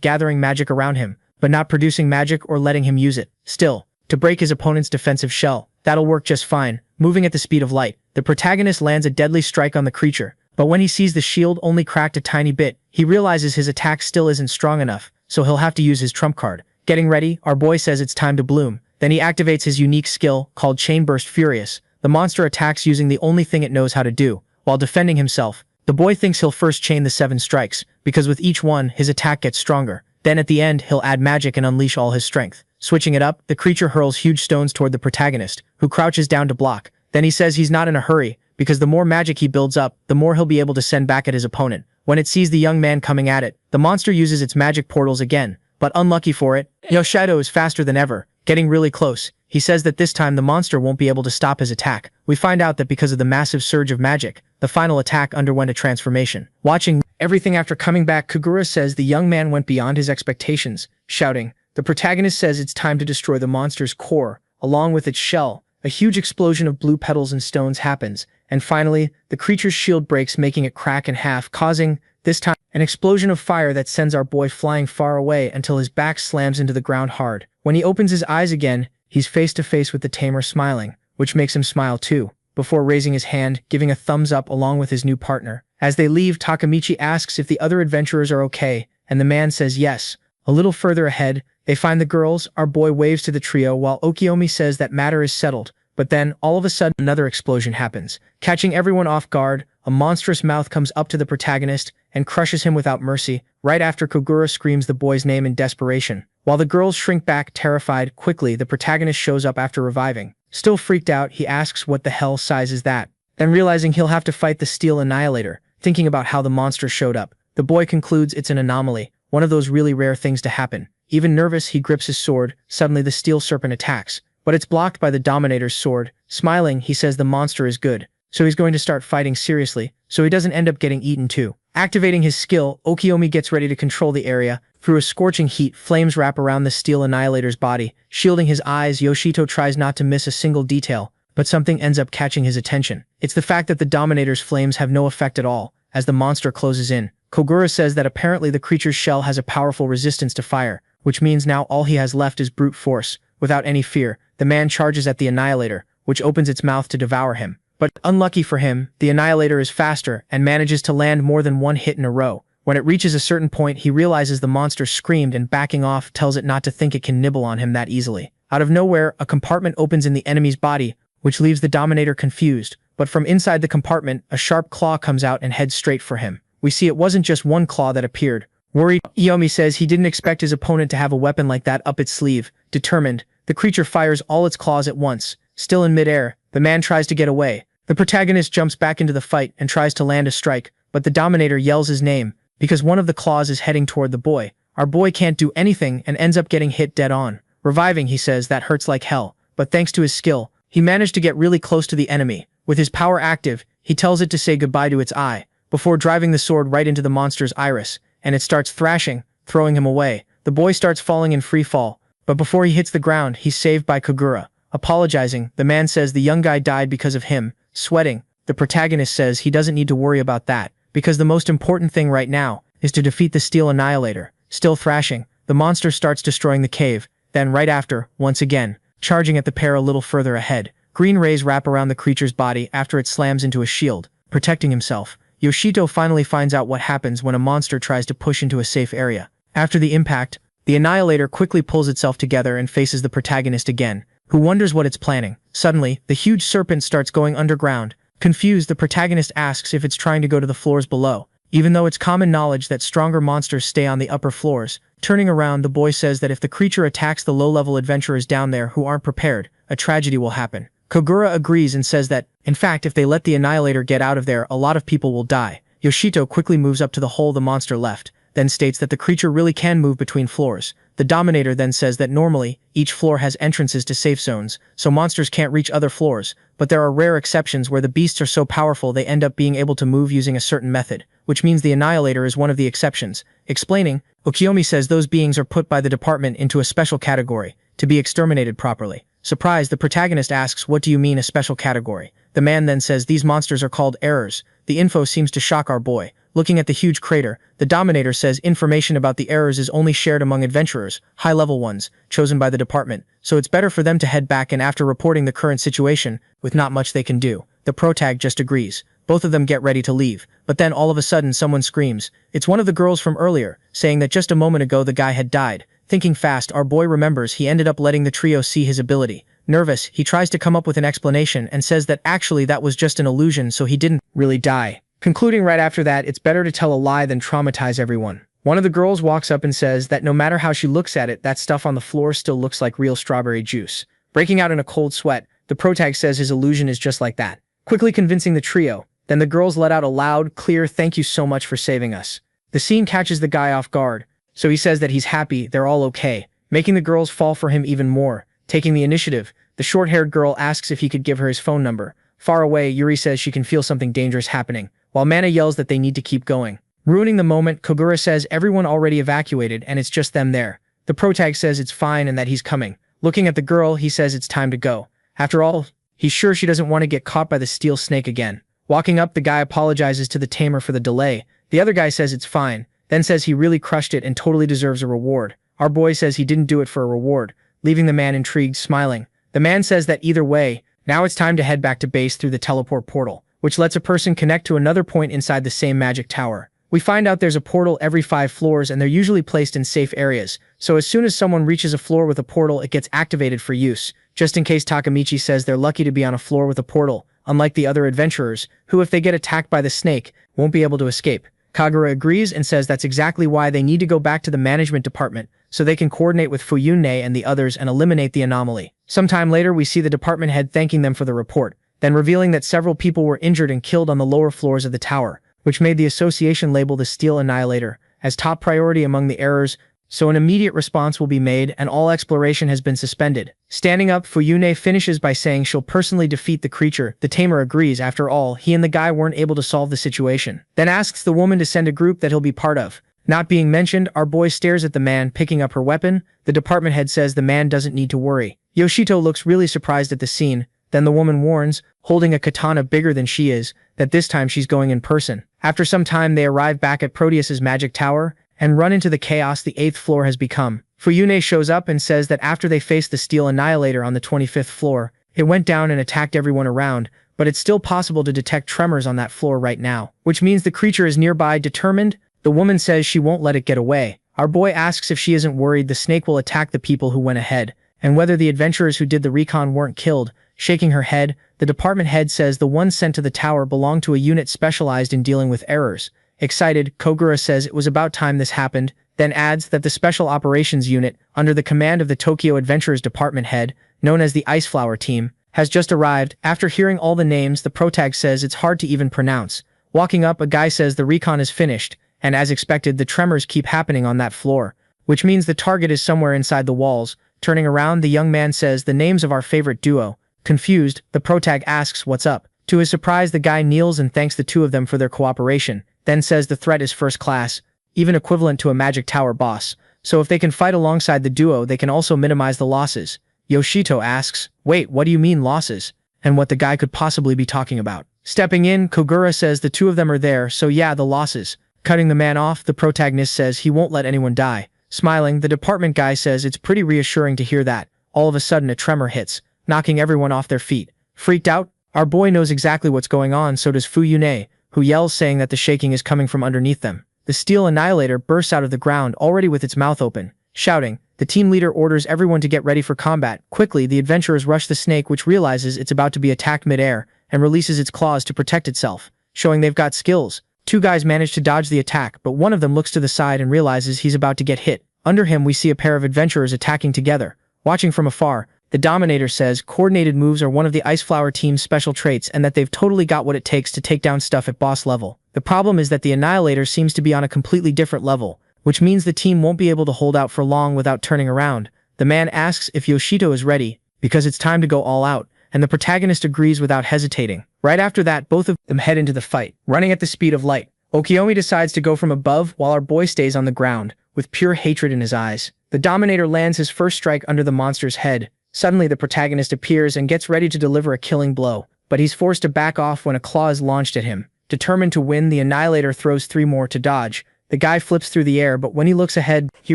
gathering magic around him, but not producing magic or letting him use it. Still, to break his opponent's defensive shell, that'll work just fine. Moving at the speed of light, the protagonist lands a deadly strike on the creature, but when he sees the shield only cracked a tiny bit, he realizes his attack still isn't strong enough, so he'll have to use his trump card. Getting ready, our boy says it's time to bloom. Then he activates his unique skill, called Chain Burst Furious. The monster attacks using the only thing it knows how to do. While defending himself, the boy thinks he'll first chain the 7 strikes, because with each one, his attack gets stronger. Then at the end, he'll add magic and unleash all his strength. Switching it up, the creature hurls huge stones toward the protagonist, who crouches down to block. Then he says he's not in a hurry, because the more magic he builds up, the more he'll be able to send back at his opponent. When it sees the young man coming at it, the monster uses its magic portals again, but unlucky for it, Yoshido is faster than ever, getting really close. He says that this time the monster won't be able to stop his attack. We find out that because of the massive surge of magic, the final attack underwent a transformation. Watching everything after coming back, Kagura says the young man went beyond his expectations, shouting. The protagonist says it's time to destroy the monster's core, along with its shell. A huge explosion of blue petals and stones happens, and finally, the creature's shield breaks, making it crack in half, causing, this time, an explosion of fire that sends our boy flying far away until his back slams into the ground hard. When he opens his eyes again, he's face to face with the tamer smiling, which makes him smile too, before raising his hand, giving a thumbs up along with his new partner. As they leave, Takemichi asks if the other adventurers are okay, and the man says yes. A little further ahead, they find the girls. Our boy waves to the trio while Okiomi says that matter is settled. But then, all of a sudden, another explosion happens. Catching everyone off guard, a monstrous mouth comes up to the protagonist and crushes him without mercy, right after Kogura screams the boy's name in desperation. While the girls shrink back, terrified, quickly the protagonist shows up after reviving. Still freaked out, he asks what the hell size is that? Then realizing he'll have to fight the Steel Annihilator, thinking about how the monster showed up, the boy concludes it's an anomaly, one of those really rare things to happen. Even nervous, he grips his sword. Suddenly the steel serpent attacks, but it's blocked by the Dominator's sword. Smiling, he says the monster is good, so he's going to start fighting seriously, so he doesn't end up getting eaten too. Activating his skill, Okiomi gets ready to control the area. Through a scorching heat, flames wrap around the Steel Annihilator's body, shielding his eyes. Yoshito tries not to miss a single detail, but something ends up catching his attention. It's the fact that the Dominator's flames have no effect at all, as the monster closes in. Kogura says that apparently the creature's shell has a powerful resistance to fire, which means now all he has left is brute force. Without any fear, the man charges at the Annihilator, which opens its mouth to devour him. But unlucky for him, the Annihilator is faster and manages to land more than one hit in a row. When it reaches a certain point, he realizes the monster screamed and backing off tells it not to think it can nibble on him that easily. Out of nowhere, a compartment opens in the enemy's body, which leaves the Dominator confused. But from inside the compartment, a sharp claw comes out and heads straight for him. We see it wasn't just one claw that appeared. Worried, Iomi says he didn't expect his opponent to have a weapon like that up its sleeve. Determined, the creature fires all its claws at once. Still in midair, the man tries to get away. The protagonist jumps back into the fight and tries to land a strike, but the Dominator yells his name, because one of the claws is heading toward the boy. Our boy can't do anything and ends up getting hit dead on. Reviving, he says that hurts like hell, but thanks to his skill, he managed to get really close to the enemy. With his power active, he tells it to say goodbye to its eye, before driving the sword right into the monster's iris, and it starts thrashing, throwing him away. The boy starts falling in free fall, but before he hits the ground, he's saved by Kogura. Apologizing, the man says the young guy died because of him. Sweating, the protagonist says he doesn't need to worry about that, because the most important thing right now is to defeat the Steel Annihilator. Still thrashing, the monster starts destroying the cave, then right after, once again, charging at the pair a little further ahead. Green rays wrap around the creature's body after it slams into a shield, protecting himself. Yoshito finally finds out what happens when a monster tries to push into a safe area. After the impact, the Annihilator quickly pulls itself together and faces the protagonist again, who wonders what it's planning. Suddenly, the huge serpent starts going underground. Confused, the protagonist asks if it's trying to go to the floors below, even though it's common knowledge that stronger monsters stay on the upper floors. Turning around, the boy says that if the creature attacks the low-level adventurers down there who aren't prepared, a tragedy will happen. Kogura agrees and says that, in fact, if they let the Annihilator get out of there, a lot of people will die. Yoshito quickly moves up to the hole the monster left. then states that the creature really can move between floors. The Dominator then says that normally, each floor has entrances to safe zones, so monsters can't reach other floors, but there are rare exceptions where the beasts are so powerful they end up being able to move using a certain method, which means the Annihilator is one of the exceptions. Explaining, Ukiyomi says those beings are put by the department into a special category, to be exterminated properly. Surprised, the protagonist asks, "What do you mean a special category?" The man then says these monsters are called errors. The info seems to shock our boy. Looking at the huge crater, the Dominator says information about the errors is only shared among adventurers, high-level ones, chosen by the department, so it's better for them to head back, and after reporting the current situation, with not much they can do, the protag just agrees. Both of them get ready to leave, but then all of a sudden someone screams. It's one of the girls from earlier, saying that just a moment ago the guy had died. Thinking fast, our boy remembers he ended up letting the trio see his ability. Nervous, he tries to come up with an explanation and says that actually that was just an illusion, so he didn't really die. Concluding right after that, it's better to tell a lie than traumatize everyone. One of the girls walks up and says that no matter how she looks at it, that stuff on the floor still looks like real strawberry juice. Breaking out in a cold sweat, the protag says his illusion is just like that, quickly convincing the trio. Then the girls let out a loud, clear "Thank you so much for saving us." The scene catches the guy off guard, so he says that he's happy they're all okay, making the girls fall for him even more. Taking the initiative, the short-haired girl asks if he could give her his phone number. Far away, Yuri says she can feel something dangerous happening, while Mana yells that they need to keep going. Ruining the moment, Kogura says everyone already evacuated and it's just them there. The protag says it's fine and that he's coming. Looking at the girl, he says it's time to go. After all, he's sure she doesn't want to get caught by the steel snake again. Walking up, the guy apologizes to the tamer for the delay. The other guy says it's fine, then says he really crushed it and totally deserves a reward. Our boy says he didn't do it for a reward, leaving the man intrigued, smiling. The man says that either way, now it's time to head back to base through the teleport portal, which lets a person connect to another point inside the same magic tower. We find out there's a portal every 5 floors and they're usually placed in safe areas, so as soon as someone reaches a floor with a portal it gets activated for use, just in case. Takamichi says they're lucky to be on a floor with a portal, unlike the other adventurers, who if they get attacked by the snake, won't be able to escape. Kagura agrees and says that's exactly why they need to go back to the management department, so they can coordinate with Fuyune and the others and eliminate the anomaly. Sometime later we see the department head thanking them for the report, then revealing that several people were injured and killed on the lower floors of the tower, which made the association label the Steel Annihilator as top priority among the errors, so an immediate response will be made and all exploration has been suspended. Standing up, Fuyune finishes by saying she'll personally defeat the creature. The tamer agrees. After all, he and the guy weren't able to solve the situation. Then asks the woman to send a group that he'll be part of. Not being mentioned, our boy stares at the man picking up her weapon. The department head says the man doesn't need to worry. Yoshito looks really surprised at the scene. Then the woman warns, holding a katana bigger than she is, that this time she's going in person. After some time they arrive back at Proteus's magic tower and run into the chaos the 8th floor has become. Fuyune shows up and says that after they faced the Steel Annihilator on the 25th floor, it went down and attacked everyone around, but it's still possible to detect tremors on that floor right now, which means the creature is nearby. Determined, the woman says she won't let it get away. Our boy asks if she isn't worried the snake will attack the people who went ahead, and whether the adventurers who did the recon weren't killed. Shaking her head, the department head says the ones sent to the tower belonged to a unit specialized in dealing with errors. Excited, Kogura says it was about time this happened, then adds that the Special Operations Unit, under the command of the Tokyo Adventurers department head, known as the Ice Flower Team, has just arrived. After hearing all the names, the protag says it's hard to even pronounce. Walking up, a guy says the recon is finished, and as expected, the tremors keep happening on that floor, which means the target is somewhere inside the walls. Turning around, the young man says the names of our favorite duo. Confused, the protag asks what's up. To his surprise, the guy kneels and thanks the two of them for their cooperation, then says the threat is first class, even equivalent to a magic tower boss, so if they can fight alongside the duo they can also minimize the losses. Yoshito asks, wait, what do you mean losses? And what the guy could possibly be talking about. Stepping in, Kogura says the two of them are there, so yeah, the losses. Cutting the man off, the protagonist says he won't let anyone die. Smiling, the department guy says it's pretty reassuring to hear that. All of a sudden a tremor hits, knocking everyone off their feet. Freaked out, our boy knows exactly what's going on, so does Fuyune, who yells saying that the shaking is coming from underneath them. The Steel Annihilator bursts out of the ground already with its mouth open. Shouting, the team leader orders everyone to get ready for combat. Quickly, the adventurers rush the snake, which realizes it's about to be attacked mid-air and releases its claws to protect itself, showing they've got skills. Two guys manage to dodge the attack, but one of them looks to the side and realizes he's about to get hit. Under him, we see a pair of adventurers attacking together. Watching from afar, the Dominator says coordinated moves are one of the Ice Flower team's special traits and that they've totally got what it takes to take down stuff at boss level. The problem is that the Annihilator seems to be on a completely different level, which means the team won't be able to hold out for long without turning around. The man asks if Yoshito is ready, because it's time to go all out, and the protagonist agrees without hesitating. Right after that, both of them head into the fight, running at the speed of light. Okiyomi decides to go from above while our boy stays on the ground, with pure hatred in his eyes. The Dominator lands his first strike under the monster's head. Suddenly, the protagonist appears and gets ready to deliver a killing blow, but he's forced to back off when a claw is launched at him. Determined to win, the Annihilator throws 3 more to dodge. The guy flips through the air, but when he looks ahead, he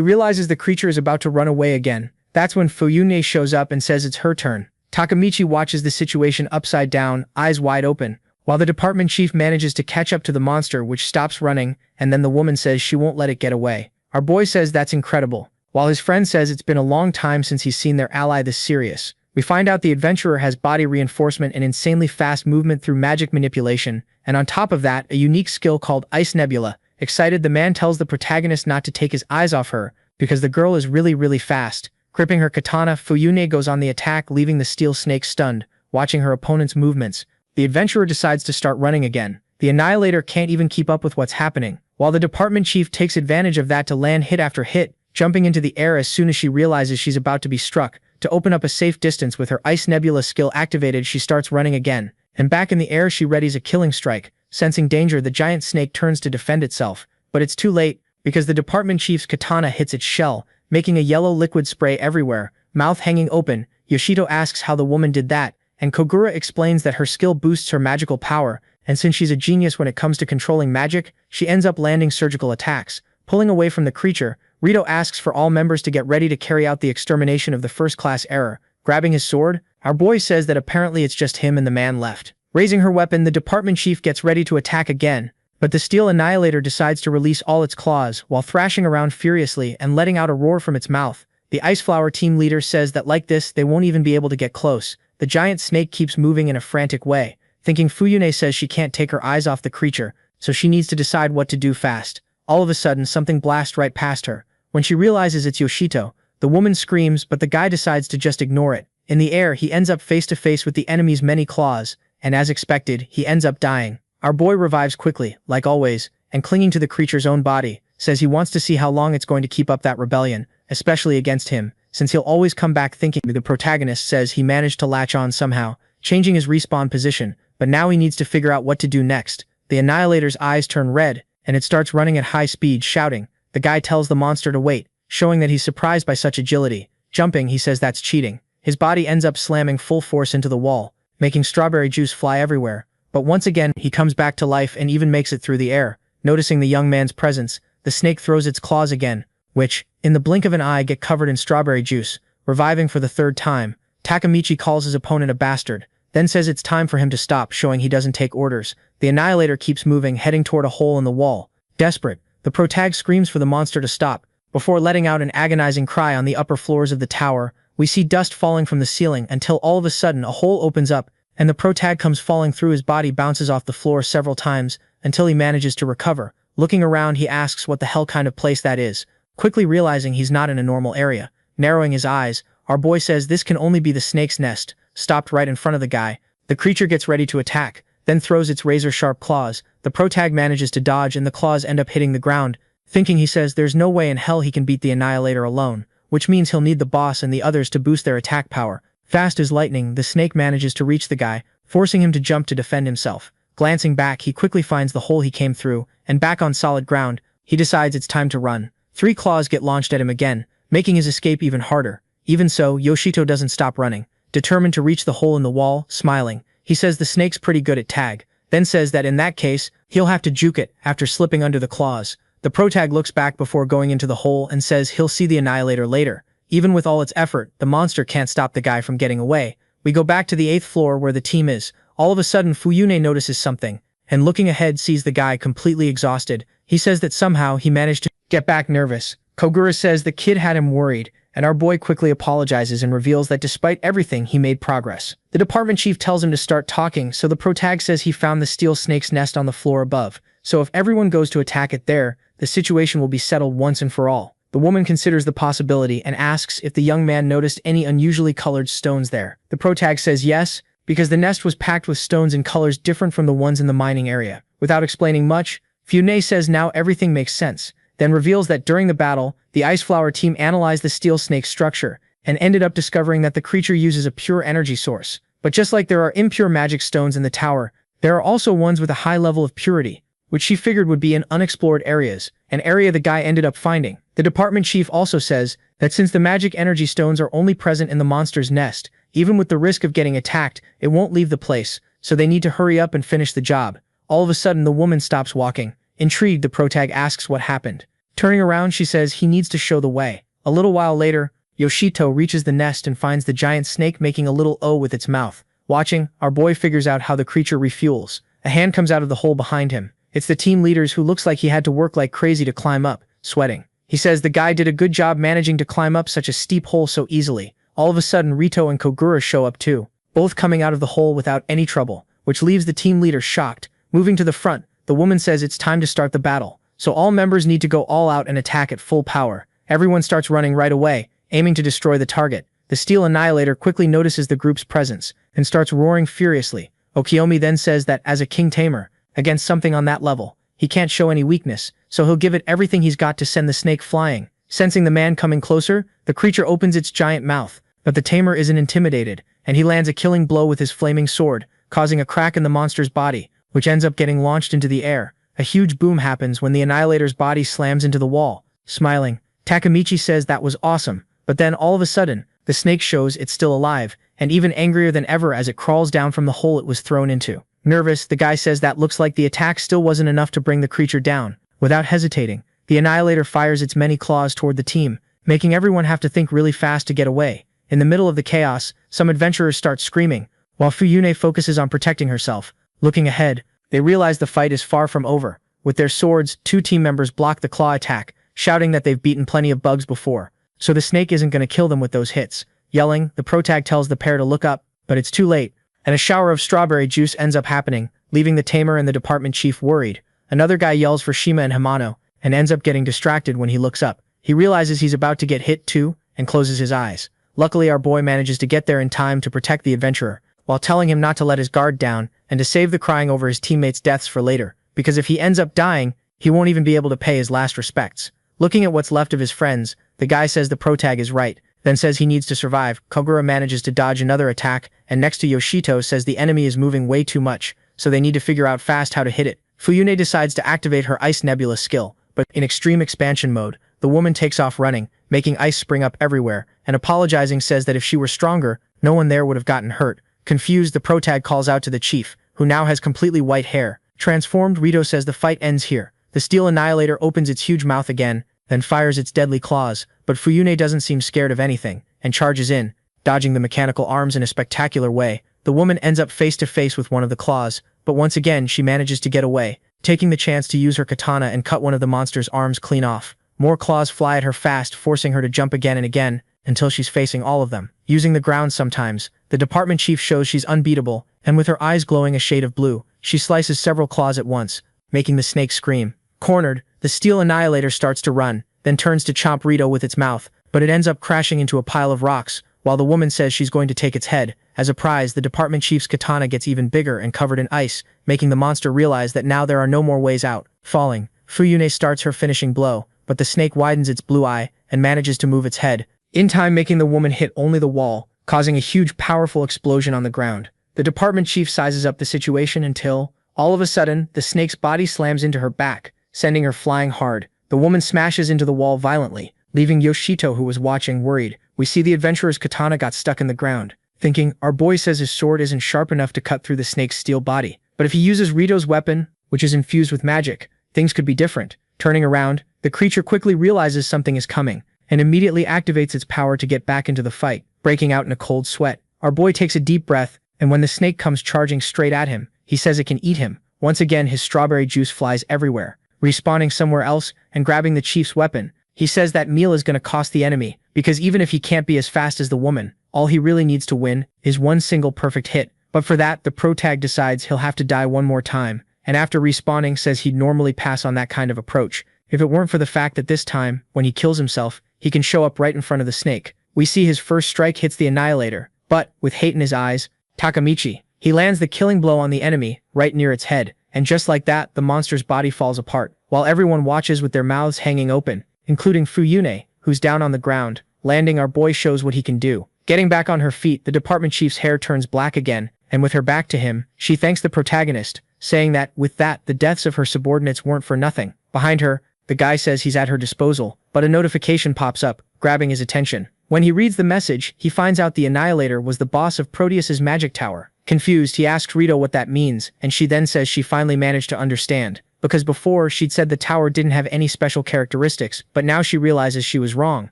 realizes the creature is about to run away again. That's when Fuyune shows up and says it's her turn. Takamichi watches the situation upside down, eyes wide open, while the department chief manages to catch up to the monster, which stops running, and then the woman says she won't let it get away. Our boy says that's incredible, while his friend says it's been a long time since he's seen their ally this serious. We find out the adventurer has body reinforcement and insanely fast movement through magic manipulation, and on top of that, a unique skill called Ice Nebula. Excited, the man tells the protagonist not to take his eyes off her, because the girl is really fast. Gripping her katana, Fuyune goes on the attack, leaving the steel snake stunned, watching her opponent's movements. The adventurer decides to start running again. The Annihilator can't even keep up with what's happening, while the department chief takes advantage of that to land hit after hit, jumping into the air as soon as she realizes she's about to be struck. To open up a safe distance with her Ice Nebula skill activated, she starts running again, and back in the air she readies a killing strike. Sensing danger, the giant snake turns to defend itself, but it's too late, because the department chief's katana hits its shell, making a yellow liquid spray everywhere. Mouth hanging open, Yoshito asks how the woman did that, and Kogura explains that her skill boosts her magical power, and since she's a genius when it comes to controlling magic, she ends up landing surgical attacks. Pulling away from the creature, Rito asks for all members to get ready to carry out the extermination of the first-class error. Grabbing his sword, our boy says that apparently it's just him and the man left. Raising her weapon, the department chief gets ready to attack again, but the steel Annihilator decides to release all its claws while thrashing around furiously and letting out a roar from its mouth. The Ice Flower team leader says that like this, they won't even be able to get close. The giant snake keeps moving in a frantic way. Thinking, Fuyune says she can't take her eyes off the creature, so she needs to decide what to do fast. All of a sudden, something blasts right past her. When she realizes it's Yoshito, the woman screams, but the guy decides to just ignore it. In the air, he ends up face to face with the enemy's many claws, and as expected, he ends up dying. Our boy revives quickly, like always, and clinging to the creature's own body, says he wants to see how long it's going to keep up that rebellion, especially against him, since he'll always come back thinking. The protagonist says he managed to latch on somehow, changing his respawn position, but now he needs to figure out what to do next. The Annihilator's eyes turn red, and it starts running at high speed, shouting. The guy tells the monster to wait, showing that he's surprised by such agility. Jumping, he says that's cheating. His body ends up slamming full force into the wall, making strawberry juice fly everywhere. But once again, he comes back to life and even makes it through the air. Noticing the young man's presence, the snake throws its claws again, which, in the blink of an eye, get covered in strawberry juice. Reviving for the 3rd time, Takamichi calls his opponent a bastard, then says it's time for him to stop, showing he doesn't take orders. The Annihilator keeps moving, heading toward a hole in the wall. Desperate, the protag screams for the monster to stop. Before letting out an agonizing cry on the upper floors of the tower, we see dust falling from the ceiling until all of a sudden a hole opens up, and the protag comes falling through. His body bounces off the floor several times until he manages to recover. Looking around, he asks what the hell kind of place that is, quickly realizing he's not in a normal area. Narrowing his eyes, our boy says this can only be the snake's nest, stopped right in front of the guy. The creature gets ready to attack, then throws its razor-sharp claws. The protag manages to dodge and the claws end up hitting the ground. Thinking, he says there's no way in hell he can beat the Annihilator alone, which means he'll need the boss and the others to boost their attack power. Fast as lightning, the snake manages to reach the guy, forcing him to jump to defend himself. Glancing back, he quickly finds the hole he came through, and back on solid ground, he decides it's time to run. 3 claws get launched at him again, making his escape even harder. Even so, Yoshito doesn't stop running, determined to reach the hole in the wall. Smiling, he says the snake's pretty good at tag, then says that in that case, he'll have to juke it after slipping under the claws. The protag looks back before going into the hole and says he'll see the Annihilator later. Even with all its effort, the monster can't stop the guy from getting away. We go back to the 8th floor where the team is. All of a sudden, Fuyune notices something, and looking ahead sees the guy completely exhausted. He says that somehow he managed to get back nervous. Kogura says the kid had him worried, and our boy quickly apologizes and reveals that despite everything, he made progress. The department chief tells him to start talking, so the protag says he found the steel snake's nest on the floor above. So if everyone goes to attack it there, the situation will be settled once and for all. The woman considers the possibility and asks if the young man noticed any unusually colored stones there. The protag says yes, because the nest was packed with stones in colors different from the ones in the mining area. Without explaining much, Fune says now everything makes sense. then reveals that during the battle, the Ice Flower team analyzed the steel snake's structure and ended up discovering that the creature uses a pure energy source. But just like there are impure magic stones in the tower, there are also ones with a high level of purity, which she figured would be in unexplored areas, an area the guy ended up finding. The department chief also says that since the magic energy stones are only present in the monster's nest, even with the risk of getting attacked, it won't leave the place, so they need to hurry up and finish the job. All of a sudden, the woman stops walking. Intrigued, the protag asks what happened. Turning around, she says he needs to show the way. A little while later, Yoshito reaches the nest and finds the giant snake making a little O with its mouth. Watching, our boy figures out how the creature refuels. A hand comes out of the hole behind him. It's the team leader's, who looks like he had to work like crazy to climb up, sweating. He says the guy did a good job managing to climb up such a steep hole so easily. All of a sudden, Rito and Kogura show up too, both coming out of the hole without any trouble, which leaves the team leader shocked. Moving to the front, the woman says it's time to start the battle, so all members need to go all out and attack at full power. Everyone starts running right away, aiming to destroy the target. The Steel Annihilator quickly notices the group's presence and starts roaring furiously. Okiyomi then says that as a king tamer, against something on that level, he can't show any weakness, so he'll give it everything he's got to send the snake flying. Sensing the man coming closer, the creature opens its giant mouth, but the tamer isn't intimidated, and he lands a killing blow with his flaming sword, causing a crack in the monster's body, which ends up getting launched into the air. A huge boom happens when the Annihilator's body slams into the wall. Smiling, Takemichi says that was awesome, but then all of a sudden, the snake shows it's still alive, and even angrier than ever as it crawls down from the hole it was thrown into. Nervous, the guy says that looks like the attack still wasn't enough to bring the creature down. Without hesitating, the Annihilator fires its many claws toward the team, making everyone have to think really fast to get away. In the middle of the chaos, some adventurers start screaming, while Fuyune focuses on protecting herself. Looking ahead, they realize the fight is far from over. With their swords, two team members block the claw attack, shouting that they've beaten plenty of bugs before, so the snake isn't going to kill them with those hits. Yelling, the protag tells the pair to look up, but it's too late, and a shower of strawberry juice ends up happening, leaving the tamer and the department chief worried. Another guy yells for Shima and Hamano, and ends up getting distracted when he looks up. He realizes he's about to get hit too, and closes his eyes. Luckily, our boy manages to get there in time to protect the adventurer, while telling him not to let his guard down, and to save the crying over his teammates' deaths for later, because if he ends up dying, he won't even be able to pay his last respects. Looking at what's left of his friends, the guy says the protag is right, then says he needs to survive. Kogura manages to dodge another attack, and next to Yoshito says the enemy is moving way too much, so they need to figure out fast how to hit it. Fuyune decides to activate her Ice Nebula skill, but in extreme expansion mode, the woman takes off running, making ice spring up everywhere, and apologizing says that if she were stronger, no one there would have gotten hurt. Confused, the protag calls out to the chief, who now has completely white hair. Transformed, Rito says the fight ends here. The Steel Annihilator opens its huge mouth again, then fires its deadly claws, but Fuyune doesn't seem scared of anything, and charges in, dodging the mechanical arms in a spectacular way. The woman ends up face to face with one of the claws, but once again she manages to get away, taking the chance to use her katana and cut one of the monster's arms clean off. More claws fly at her fast, forcing her to jump again and again, until she's facing all of them. Using the ground sometimes, the department chief shows she's unbeatable, and with her eyes glowing a shade of blue, she slices several claws at once, making the snake scream. Cornered, the Steel Annihilator starts to run, then turns to chomp Rito with its mouth, but it ends up crashing into a pile of rocks, while the woman says she's going to take its head. As a prize, the department chief's katana gets even bigger and covered in ice, making the monster realize that now there are no more ways out. Falling, Fuyune starts her finishing blow, but the snake widens its blue eye and manages to move its head, in time making the woman hit only the wall, causing a huge powerful explosion on the ground. The department chief sizes up the situation until, all of a sudden, the snake's body slams into her back, sending her flying hard. The woman smashes into the wall violently, leaving Yoshito, who was watching, worried. We see the adventurer's katana got stuck in the ground. Thinking, our boy says his sword isn't sharp enough to cut through the snake's steel body, but if he uses Rito's weapon, which is infused with magic, things could be different. Turning around, the creature quickly realizes something is coming, and immediately activates its power to get back into the fight, breaking out in a cold sweat. Our boy takes a deep breath, and when the snake comes charging straight at him, he says it can eat him. Once again, his strawberry juice flies everywhere, respawning somewhere else and grabbing the chief's weapon. He says that meal is going to cost the enemy, because even if he can't be as fast as the woman, all he really needs to win is one single perfect hit. But for that, the protag decides he'll have to die one more time, and after respawning says he'd normally pass on that kind of approach, if it weren't for the fact that this time, when he kills himself, he can show up right in front of the snake. We see his first strike hits the Annihilator, but, with hate in his eyes, Takemichi, he lands the killing blow on the enemy, right near its head, and just like that, the monster's body falls apart. while everyone watches with their mouths hanging open, including Fuyune, who's down on the ground. Landing, our boy shows what he can do. Getting back on her feet, the department chief's hair turns black again, and with her back to him, she thanks the protagonist, saying that, with that, the deaths of her subordinates weren't for nothing. Behind her, the guy says he's at her disposal, but a notification pops up, grabbing his attention. When he reads the message, he finds out the Annihilator was the boss of Proteus's magic tower. Confused, he asks Rito what that means, and she then says she finally managed to understand. Because before, she'd said the tower didn't have any special characteristics, but now she realizes she was wrong,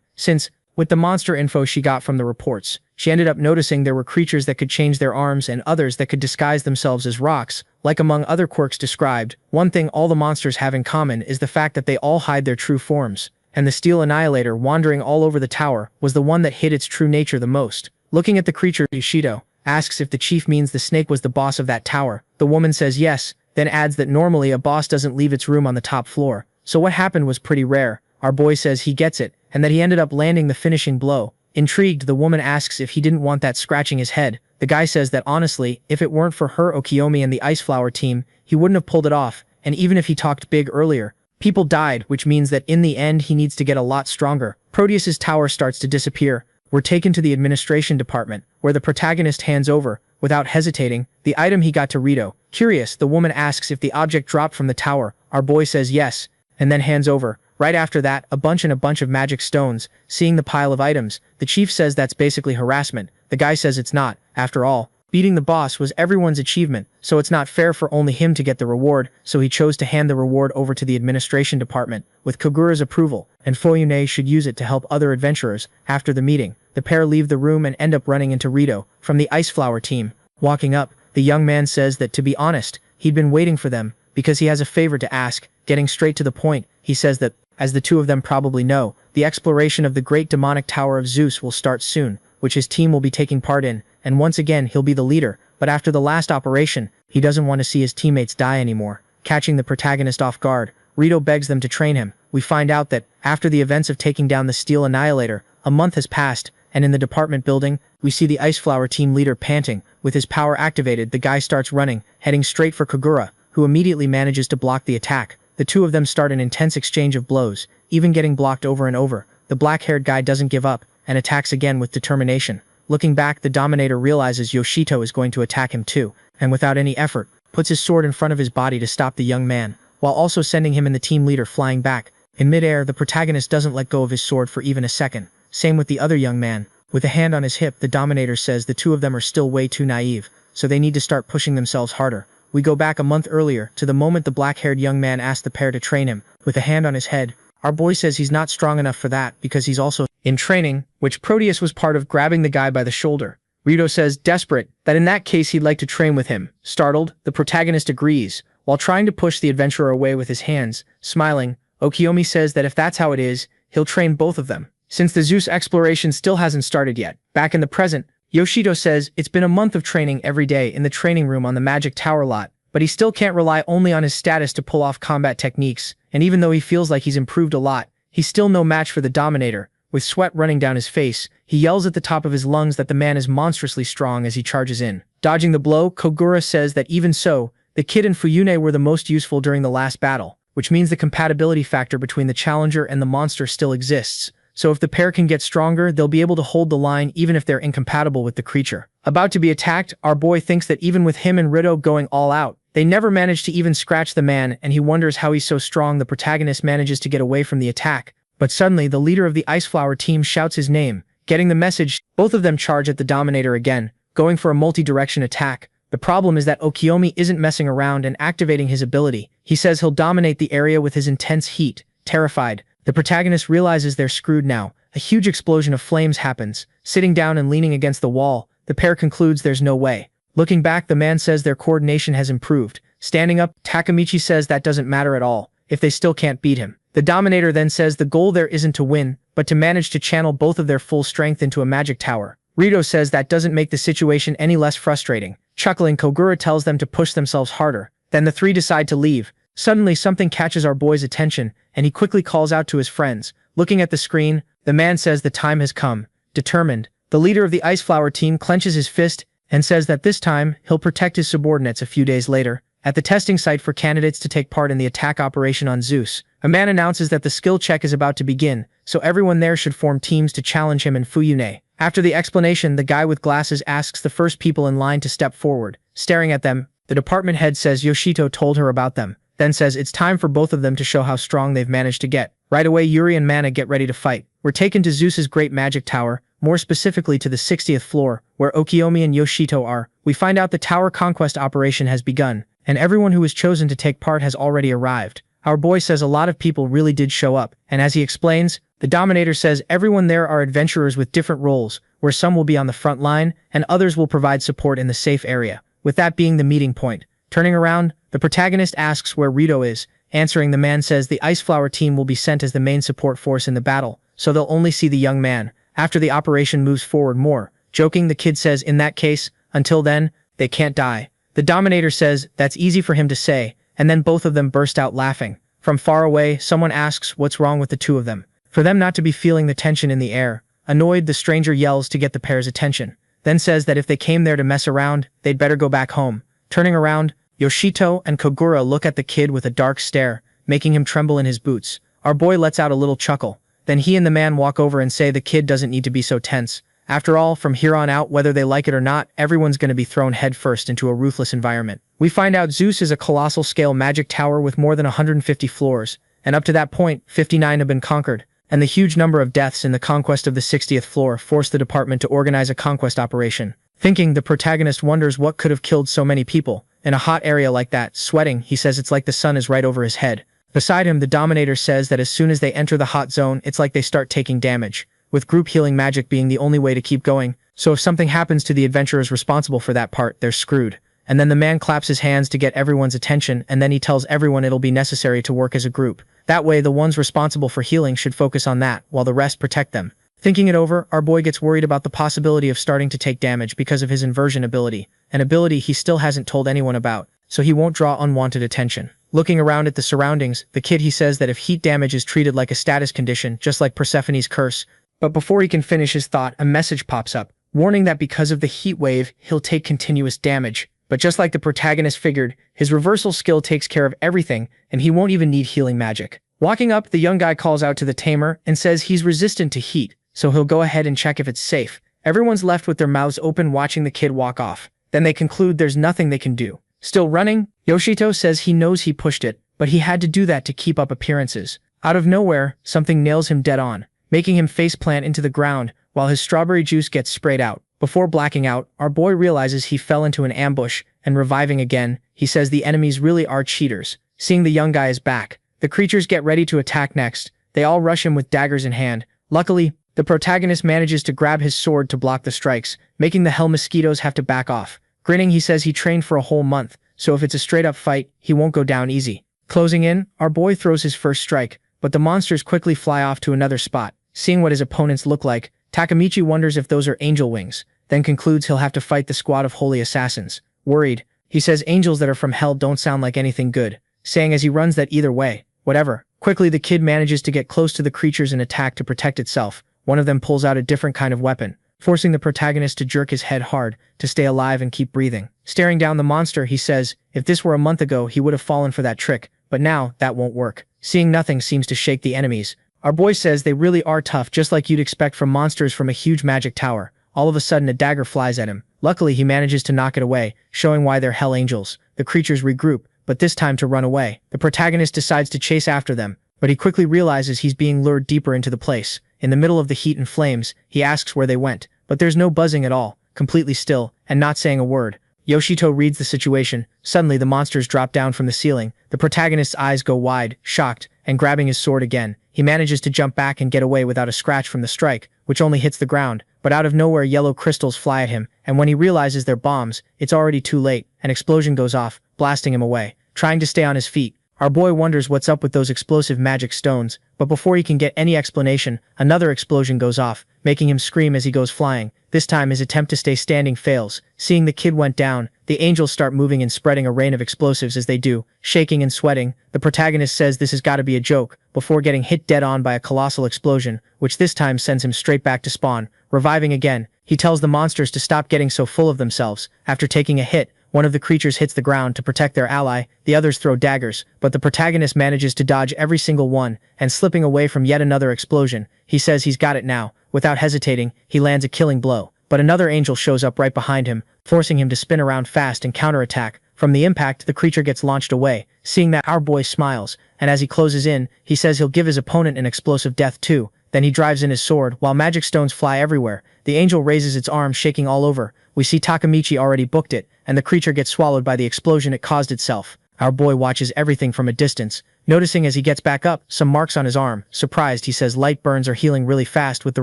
since, with the monster info she got from the reports, she ended up noticing there were creatures that could change their arms and others that could disguise themselves as rocks. Like among other quirks described, one thing all the monsters have in common is the fact that they all hide their true forms, and the Steel Annihilator wandering all over the tower was the one that hid its true nature the most. Looking at the creature, Yoshido asks if the chief means the snake was the boss of that tower. The woman says yes, then adds that normally a boss doesn't leave its room on the top floor, so what happened was pretty rare. Our boy says he gets it, and that he ended up landing the finishing blow. Intrigued, the woman asks if he didn't want that scratching his head. The guy says that honestly, if it weren't for her Okiyomi and the Ice Flower team, he wouldn't have pulled it off, and even if he talked big earlier, people died, which means that in the end he needs to get a lot stronger. Proteus's tower starts to disappear. We're taken to the administration department, where the protagonist hands over, without hesitating, the item he got to Rito. Curious, the woman asks if the object dropped from the tower. Our boy says yes, and then hands over. Right after that, a bunch of magic stones. Seeing the pile of items, the chief says that's basically harassment. The guy says it's not. After all, beating the boss was everyone's achievement, so it's not fair for only him to get the reward, so he chose to hand the reward over to the administration department, with Kogura's approval, and Fuyune should use it to help other adventurers. After the meeting, the pair leave the room and end up running into Rito, from the Ice Flower team. Walking up, the young man says that, to be honest, he'd been waiting for them, because he has a favor to ask. Getting straight to the point, he says that, as the two of them probably know, the exploration of the great demonic tower of Zeus will start soon, which his team will be taking part in, and once again he'll be the leader, but after the last operation, he doesn't want to see his teammates die anymore. Catching the protagonist off guard, Rito begs them to train him. We find out that, after the events of taking down the Steel Annihilator, a month has passed, and in the department building, we see the Ice Flower team leader panting. With his power activated, the guy starts running, heading straight for Kogura, who immediately manages to block the attack. The two of them start an intense exchange of blows, even getting blocked over and over. The black-haired guy doesn't give up, and attacks again with determination. Looking back, the Dominator realizes Yoshito is going to attack him too, and without any effort, puts his sword in front of his body to stop the young man, while also sending him and the team leader flying back. In midair, the protagonist doesn't let go of his sword for even a second. Same with the other young man. With a hand on his hip, the Dominator says the two of them are still way too naive, so they need to start pushing themselves harder. We go back a month earlier, to the moment the black-haired young man asked the pair to train him. With a hand on his head, our boy says he's not strong enough for that because he's also in training, which Proteus was part of, grabbing the guy by the shoulder. Rito says, desperate, that in that case he'd like to train with him. Startled, the protagonist agrees, while trying to push the adventurer away with his hands. Smiling, Okiyomi says that if that's how it is, he'll train both of them, since the Zeus exploration still hasn't started yet. Back in the present, Yoshido says it's been a month of training every day in the training room on the Magic Tower lot, but he still can't rely only on his status to pull off combat techniques, and even though he feels like he's improved a lot, he's still no match for the Dominator. With sweat running down his face, he yells at the top of his lungs that the man is monstrously strong as he charges in. Dodging the blow, Kogura says that even so, the kid and Fuyune were the most useful during the last battle, which means the compatibility factor between the challenger and the monster still exists. So if the pair can get stronger, they'll be able to hold the line even if they're incompatible with the creature. About to be attacked, our boy thinks that even with him and Rito going all out, they never manage to even scratch the man, and he wonders how he's so strong. The protagonist manages to get away from the attack. But suddenly, the leader of the Ice Flower team shouts his name. Getting the message, both of them charge at the Dominator again, going for a multi-direction attack. The problem is that Okiyomi isn't messing around and activating his ability. He says he'll dominate the area with his intense heat. Terrified, the protagonist realizes they're screwed now. A huge explosion of flames happens. Sitting down and leaning against the wall, the pair concludes there's no way. Looking back, the man says their coordination has improved. Standing up, Takamichi says that doesn't matter at all, if they still can't beat him. The Dominator then says the goal there isn't to win, but to manage to channel both of their full strength into a magic tower. Rito says that doesn't make the situation any less frustrating. Chuckling, Kogura tells them to push themselves harder. Then the three decide to leave. Suddenly, something catches our boy's attention, and he quickly calls out to his friends. Looking at the screen, the man says the time has come. Determined, the leader of the Ice Flower team clenches his fist and says that this time, he'll protect his subordinates. A few days later, At the testing site for candidates to take part in the attack operation on Zeus, a man announces that the skill check is about to begin, so everyone there should form teams to challenge him in Fuyune. After the explanation, the guy with glasses asks the first people in line to step forward. Staring at them, the department head says Yoshito told her about them, then says it's time for both of them to show how strong they've managed to get. Right away, Yuri and Mana get ready to fight. We're taken to Zeus's great magic tower, more specifically to the 60th floor, where Okiomi and Yoshito are. We find out the tower conquest operation has begun, and everyone who was chosen to take part has already arrived. Our boy says a lot of people really did show up, and as he explains, the Dominator says everyone there are adventurers with different roles, where some will be on the front line, and others will provide support in the safe area, with that being the meeting point. Turning around, the protagonist asks where Rito is. Answering, the man says the Ice Flower team will be sent as the main support force in the battle, so they'll only see the young man after the operation moves forward more. Joking, the kid says in that case, until then, they can't die. The Dominator says that's easy for him to say, and then both of them burst out laughing. From far away, someone asks what's wrong with the two of them. For them not to be feeling the tension in the air. Annoyed, the stranger yells to get the pair's attention, then says that if they came there to mess around, they'd better go back home. Turning around, Yoshito and Kogura look at the kid with a dark stare, making him tremble in his boots. Our boy lets out a little chuckle. Then he and the man walk over and say the kid doesn't need to be so tense. After all, from here on out, whether they like it or not, everyone's going to be thrown headfirst into a ruthless environment. We find out Zeus is a colossal scale magic tower with more than 150 floors, and up to that point, 59 have been conquered, and the huge number of deaths in the conquest of the 60th floor forced the department to organize a conquest operation. Thinking, the protagonist wonders what could have killed so many people. In a hot area like that, sweating, he says it's like the sun is right over his head. Beside him, the Dominator says that as soon as they enter the hot zone, it's like they start taking damage, with group healing magic being the only way to keep going, so if something happens to the adventurers responsible for that part, they're screwed. And then the man claps his hands to get everyone's attention, and then he tells everyone it'll be necessary to work as a group. That way, the ones responsible for healing should focus on that, while the rest protect them. Thinking it over, our boy gets worried about the possibility of starting to take damage because of his inversion ability, an ability he still hasn't told anyone about, so he won't draw unwanted attention. Looking around at the surroundings, the kid he says that if heat damage is treated like a status condition, just like Persephone's curse, but before he can finish his thought, a message pops up, warning that because of the heat wave, he'll take continuous damage. But just like the protagonist figured, his reversal skill takes care of everything, and he won't even need healing magic. Walking up, the young guy calls out to the tamer and says he's resistant to heat, so he'll go ahead and check if it's safe. Everyone's left with their mouths open watching the kid walk off. Then they conclude there's nothing they can do. Still running, Yoshito says he knows he pushed it, but he had to do that to keep up appearances. Out of nowhere, something nails him dead on, making him faceplant into the ground while his strawberry juice gets sprayed out. Before blacking out, our boy realizes he fell into an ambush, and reviving again, he says the enemies really are cheaters. Seeing the young guy is back, the creatures get ready to attack next. They all rush him with daggers in hand. Luckily, the protagonist manages to grab his sword to block the strikes, making the hell mosquitoes have to back off. Grinning, he says he trained for a whole month, so if it's a straight-up fight, he won't go down easy. Closing in, our boy throws his first strike, but the monsters quickly fly off to another spot. Seeing what his opponents look like, Takamichi wonders if those are angel wings, then concludes he'll have to fight the squad of holy assassins. Worried, he says angels that are from hell don't sound like anything good, saying as he runs that either way, whatever. Quickly, the kid manages to get close to the creatures and attack to protect itself. One of them pulls out a different kind of weapon, forcing the protagonist to jerk his head hard to stay alive and keep breathing. Staring down the monster, he says, if this were a month ago, he would have fallen for that trick, but now, that won't work. Seeing nothing seems to shake the enemies. Our boy says they really are tough, just like you'd expect from monsters from a huge magic tower. All of a sudden, a dagger flies at him. Luckily, he manages to knock it away, showing why they're hell angels. The creatures regroup, but this time to run away. The protagonist decides to chase after them, but he quickly realizes he's being lured deeper into the place. In the middle of the heat and flames, he asks where they went, but there's no buzzing at all, completely still, and not saying a word. Yoshito reads the situation. Suddenly, the monsters drop down from the ceiling. The protagonist's eyes go wide, shocked, and grabbing his sword again, he manages to jump back and get away without a scratch from the strike, which only hits the ground. But out of nowhere, yellow crystals fly at him, and when he realizes they're bombs, it's already too late. An explosion goes off, blasting him away. Trying to stay on his feet, our boy wonders what's up with those explosive magic stones, but before he can get any explanation, another explosion goes off, making him scream as he goes flying. This time, his attempt to stay standing fails. Seeing the kid went down, the angels start moving and spreading a rain of explosives as they do. Shaking and sweating, the protagonist says this has got to be a joke, before getting hit dead on by a colossal explosion, which this time sends him straight back to spawn. Reviving again, he tells the monsters to stop getting so full of themselves. After taking a hit, One of the creatures hits the ground to protect their ally, the others throw daggers, but the protagonist manages to dodge every single one, and slipping away from yet another explosion, he says he's got it now. Without hesitating, he lands a killing blow. But another angel shows up right behind him, forcing him to spin around fast and counterattack. From the impact, the creature gets launched away. Seeing that, our boy smiles, and as he closes in, he says he'll give his opponent an explosive death too. Then he drives in his sword, while magic stones fly everywhere. The angel raises its arm, shaking all over. We see Takamichi already booked it, and the creature gets swallowed by the explosion it caused itself. Our boy watches everything from a distance, noticing as he gets back up, some marks on his arm. Surprised, he says light burns are healing really fast with the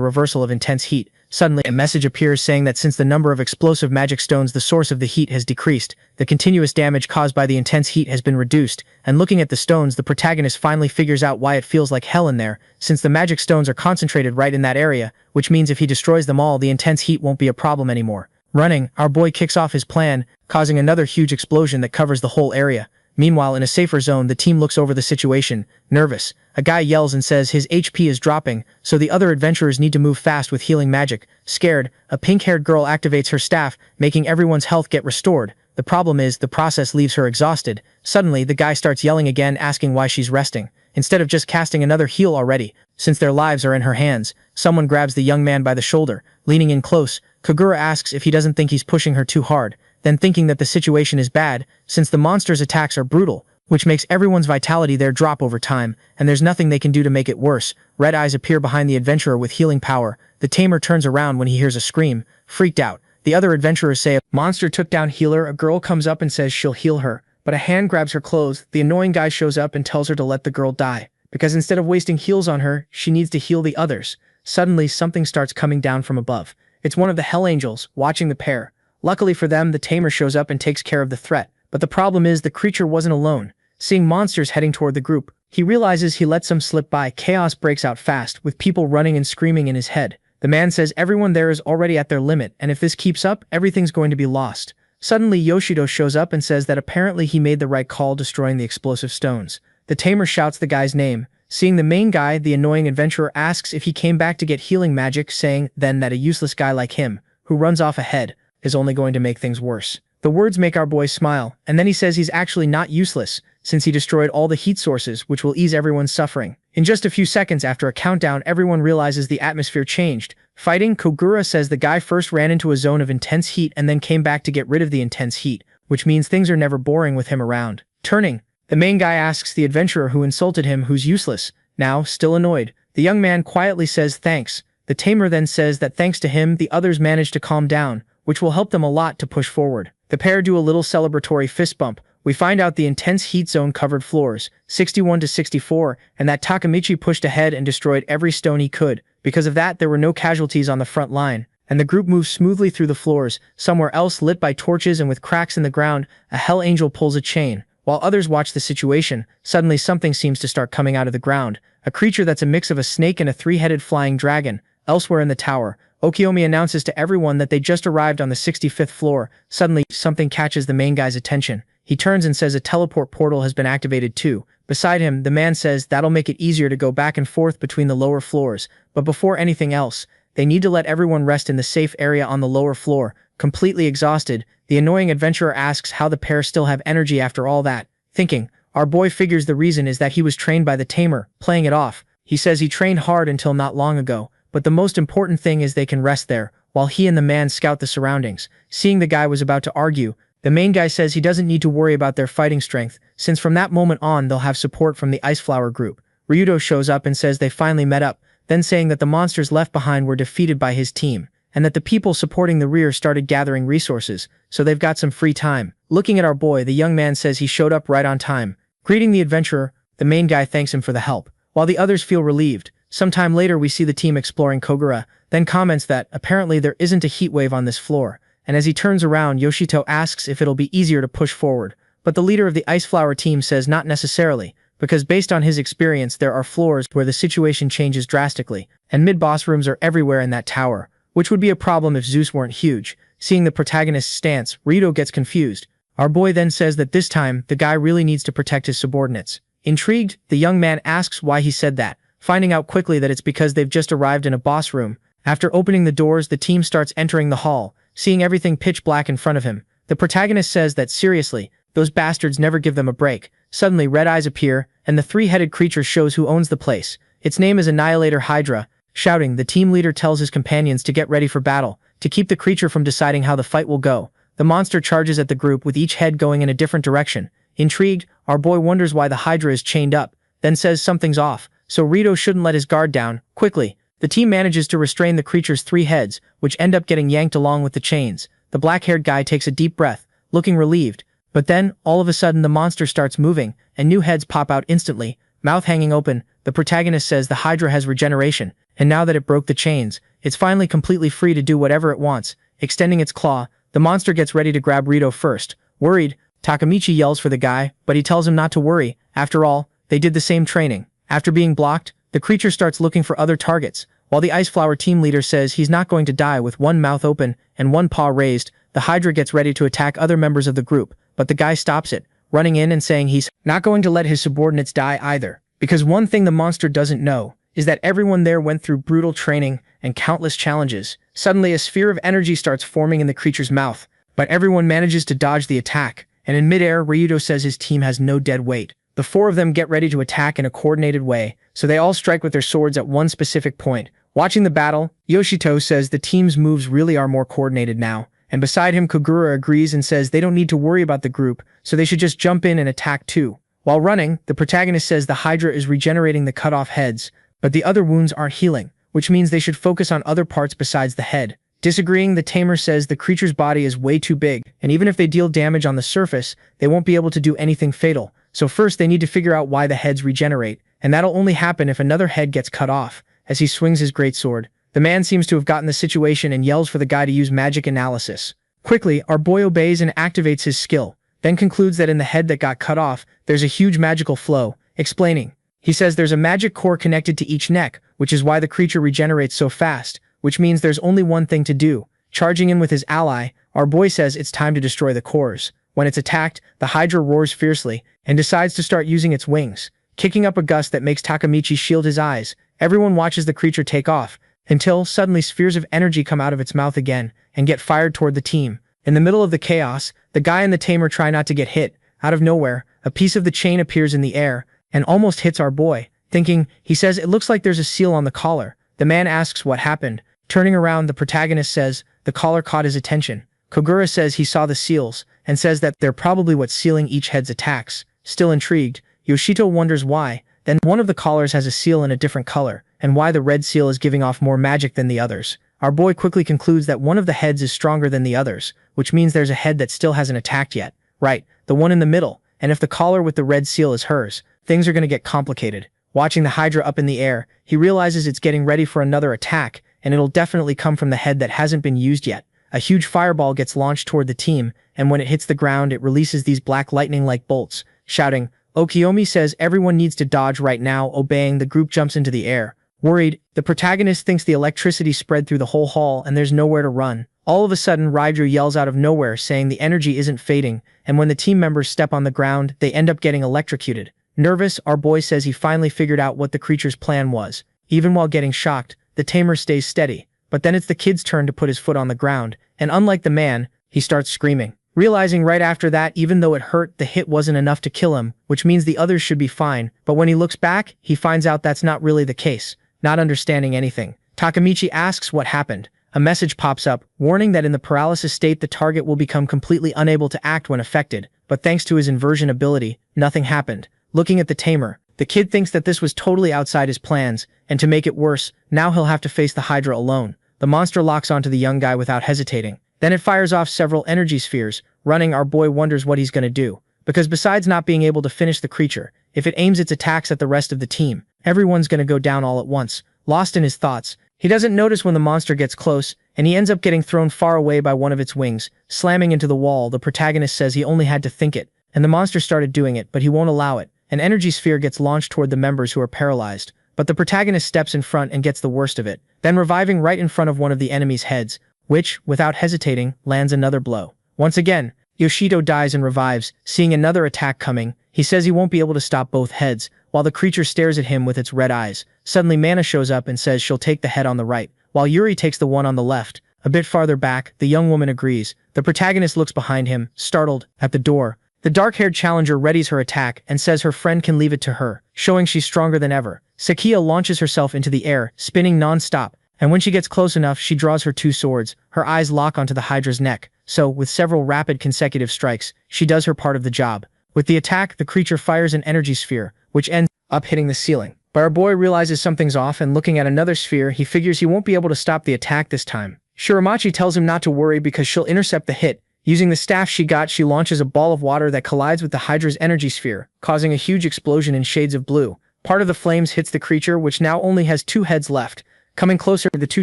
reversal of intense heat. Suddenly, a message appears saying that since the number of explosive magic stones the source of the heat has decreased, the continuous damage caused by the intense heat has been reduced, and looking at the stones, the protagonist finally figures out why it feels like hell in there, since the magic stones are concentrated right in that area, which means if he destroys them all, the intense heat won't be a problem anymore. Running, our boy kicks off his plan, causing another huge explosion that covers the whole area. Meanwhile, in a safer zone, the team looks over the situation, nervous. A guy yells and says his HP is dropping, so the other adventurers need to move fast with healing magic. Scared, a pink-haired girl activates her staff, making everyone's health get restored. The problem is, the process leaves her exhausted. Suddenly, the guy starts yelling again, asking why she's resting, instead of just casting another heal already. Since their lives are in her hands, someone grabs the young man by the shoulder. Leaning in close, Kagura asks if he doesn't think he's pushing her too hard. Then thinking that the situation is bad, since the monster's attacks are brutal, which makes everyone's vitality there drop over time, and there's nothing they can do to make it worse. Red eyes appear behind the adventurer with healing power. The tamer turns around when he hears a scream, freaked out. The other adventurers say, "Monster took down healer." A girl comes up and says she'll heal her, but a hand grabs her clothes. The annoying guy shows up and tells her to let the girl die, because instead of wasting heals on her, she needs to heal the others. Suddenly, something starts coming down from above. It's one of the Hell Angels, watching the pair. Luckily for them, the tamer shows up and takes care of the threat. But the problem is the creature wasn't alone. Seeing monsters heading toward the group, he realizes he let some slip by. Chaos breaks out fast, with people running and screaming in his head. The man says everyone there is already at their limit, and if this keeps up, everything's going to be lost. Suddenly, Yoshido shows up and says that apparently he made the right call destroying the explosive stones. The tamer shouts the guy's name. Seeing the main guy, the annoying adventurer asks if he came back to get healing magic, saying then that a useless guy like him, who runs off ahead, is only going to make things worse. The words make our boy smile, and then he says he's actually not useless, since he destroyed all the heat sources, which will ease everyone's suffering. In just a few seconds after a countdown, everyone realizes the atmosphere changed. Fighting, Kogura says the guy first ran into a zone of intense heat and then came back to get rid of the intense heat, which means things are never boring with him around. Turning, the main guy asks the adventurer who insulted him who's useless. Now, still annoyed, the young man quietly says thanks. The tamer then says that thanks to him, the others manage to calm down, which will help them a lot to push forward. The pair do a little celebratory fist bump. We find out the intense heat zone covered floors, 61 to 64, and that Takamichi pushed ahead and destroyed every stone he could. Because of that, there were no casualties on the front line, and the group moves smoothly through the floors. Somewhere else, lit by torches and with cracks in the ground, a Hell Angel pulls a chain. While others watch the situation, suddenly something seems to start coming out of the ground. A creature that's a mix of a snake and a three-headed flying dragon. Elsewhere in the tower, Okiomi announces to everyone that they just arrived on the 65th floor. Suddenly, something catches the main guy's attention. He turns and says a teleport portal has been activated too. Beside him, the man says that'll make it easier to go back and forth between the lower floors. But before anything else, they need to let everyone rest in the safe area on the lower floor. Completely exhausted, the annoying adventurer asks how the pair still have energy after all that. Thinking, our boy figures the reason is that he was trained by the tamer, playing it off. He says he trained hard until not long ago, but the most important thing is they can rest there, while he and the man scout the surroundings. Seeing the guy was about to argue, the main guy says he doesn't need to worry about their fighting strength, since from that moment on they'll have support from the Ice Flower group. Ryudo shows up and says they finally met up, then saying that the monsters left behind were defeated by his team, and that the people supporting the rear started gathering resources, so they've got some free time. Looking at our boy, the young man says he showed up right on time. Greeting the adventurer, the main guy thanks him for the help, while the others feel relieved. Sometime later we see the team exploring Kogura, then comments that apparently there isn't a heat wave on this floor, and as he turns around, Yoshito asks if it'll be easier to push forward. But the leader of the Ice Flower team says not necessarily, because based on his experience there are floors where the situation changes drastically, and mid-boss rooms are everywhere in that tower, which would be a problem if Zeus weren't huge. Seeing the protagonist's stance, Rito gets confused. Our boy then says that this time, the guy really needs to protect his subordinates. Intrigued, the young man asks why he said that, finding out quickly that it's because they've just arrived in a boss room. After opening the doors, the team starts entering the hall, seeing everything pitch black in front of him. The protagonist says that seriously, those bastards never give them a break. Suddenly red eyes appear, and the three-headed creature shows who owns the place. Its name is Annihilator Hydra. Shouting, the team leader tells his companions to get ready for battle, to keep the creature from deciding how the fight will go. The monster charges at the group with each head going in a different direction. Intrigued, our boy wonders why the Hydra is chained up, then says something's off, so Rito shouldn't let his guard down. Quickly, the team manages to restrain the creature's three heads, which end up getting yanked along with the chains. The black-haired guy takes a deep breath, looking relieved. But then, all of a sudden the monster starts moving, and new heads pop out instantly. Mouth hanging open, the protagonist says the Hydra has regeneration, and now that it broke the chains, it's finally completely free to do whatever it wants. Extending its claw, the monster gets ready to grab Rito first. Worried, Takamichi yells for the guy, but he tells him not to worry. After all, they did the same training. After being blocked, the creature starts looking for other targets, while the Ice Flower team leader says he's not going to die. With one mouth open and one paw raised, the Hydra gets ready to attack other members of the group, but the guy stops it, running in and saying he's not going to let his subordinates die either. Because one thing the monster doesn't know is that everyone there went through brutal training and countless challenges. Suddenly a sphere of energy starts forming in the creature's mouth, but everyone manages to dodge the attack, and in midair Ryudo says his team has no dead weight. The four of them get ready to attack in a coordinated way, so they all strike with their swords at one specific point. Watching the battle, Yoshito says the team's moves really are more coordinated now, and beside him Kogura agrees and says they don't need to worry about the group, so they should just jump in and attack too. While running, the protagonist says the Hydra is regenerating the cut-off heads, but the other wounds aren't healing, which means they should focus on other parts besides the head. Disagreeing, the tamer says the creature's body is way too big, and even if they deal damage on the surface, they won't be able to do anything fatal. So first they need to figure out why the heads regenerate, and that'll only happen if another head gets cut off. As he swings his greatsword, the man seems to have gotten the situation and yells for the guy to use magic analysis. Quickly, our boy obeys and activates his skill, then concludes that in the head that got cut off, there's a huge magical flow. Explaining, he says there's a magic core connected to each neck, which is why the creature regenerates so fast, which means there's only one thing to do. Charging in with his ally, our boy says it's time to destroy the cores. When it's attacked, the Hydra roars fiercely and decides to start using its wings, kicking up a gust that makes Takamichi shield his eyes. Everyone watches the creature take off, until suddenly spheres of energy come out of its mouth again and get fired toward the team. In the middle of the chaos, the guy and the tamer try not to get hit. Out of nowhere, a piece of the chain appears in the air and almost hits our boy. Thinking, he says it looks like there's a seal on the collar. The man asks what happened. Turning around, the protagonist says the collar caught his attention. Kogura says he saw the seals and says that they're probably what's sealing each head's attacks. Still intrigued, Yoshito wonders why. Then one of the collars has a seal in a different color, and why the red seal is giving off more magic than the others. Our boy quickly concludes that one of the heads is stronger than the others, which means there's a head that still hasn't attacked yet. Right, the one in the middle, and if the collar with the red seal is hers, things are going to get complicated. Watching the Hydra up in the air, he realizes it's getting ready for another attack, and it'll definitely come from the head that hasn't been used yet. A huge fireball gets launched toward the team, and when it hits the ground it releases these black lightning-like bolts. Shouting, Okiyomi says everyone needs to dodge right now. Obeying, the group jumps into the air. Worried, the protagonist thinks the electricity spread through the whole hall and there's nowhere to run. All of a sudden, Raiju yells out of nowhere saying the energy isn't fading, and when the team members step on the ground, they end up getting electrocuted. Nervous, our boy says he finally figured out what the creature's plan was. Even while getting shocked, the tamer stays steady. But then it's the kid's turn to put his foot on the ground, and unlike the man, he starts screaming. Realizing right after that even though it hurt, the hit wasn't enough to kill him, which means the others should be fine, but when he looks back, he finds out that's not really the case. Not understanding anything, Takamichi asks what happened. A message pops up, warning that in the paralysis state the target will become completely unable to act when affected, but thanks to his inversion ability, nothing happened. Looking at the tamer, the kid thinks that this was totally outside his plans, and to make it worse, now he'll have to face the Hydra alone. The monster locks onto the young guy without hesitating. Then it fires off several energy spheres. Running, our boy wonders what he's gonna do, because besides not being able to finish the creature, if it aims its attacks at the rest of the team, everyone's gonna go down all at once. Lost in his thoughts, he doesn't notice when the monster gets close, and he ends up getting thrown far away by one of its wings, slamming into the wall. The protagonist says he only had to think it, and the monster started doing it, but he won't allow it. An energy sphere gets launched toward the members who are paralyzed, but the protagonist steps in front and gets the worst of it, then reviving right in front of one of the enemy's heads, which, without hesitating, lands another blow. Once again, Yoshito dies and revives. Seeing another attack coming, he says he won't be able to stop both heads, while the creature stares at him with its red eyes. Suddenly Mana shows up and says she'll take the head on the right, while Yuri takes the one on the left. A bit farther back, the young woman agrees. The protagonist looks behind him, startled, at the door. The dark-haired challenger readies her attack and says her friend can leave it to her, showing she's stronger than ever. Sakia launches herself into the air, spinning non-stop, and when she gets close enough, she draws her two swords. Her eyes lock onto the Hydra's neck. So, with several rapid consecutive strikes, she does her part of the job. With the attack, the creature fires an energy sphere, which ends up hitting the ceiling. But our boy realizes something's off, and looking at another sphere, he figures he won't be able to stop the attack this time. Shiramachi tells him not to worry because she'll intercept the hit. Using the staff she got, she launches a ball of water that collides with the Hydra's energy sphere, causing a huge explosion in shades of blue. Part of the flames hits the creature, which now only has two heads left. Coming closer, the two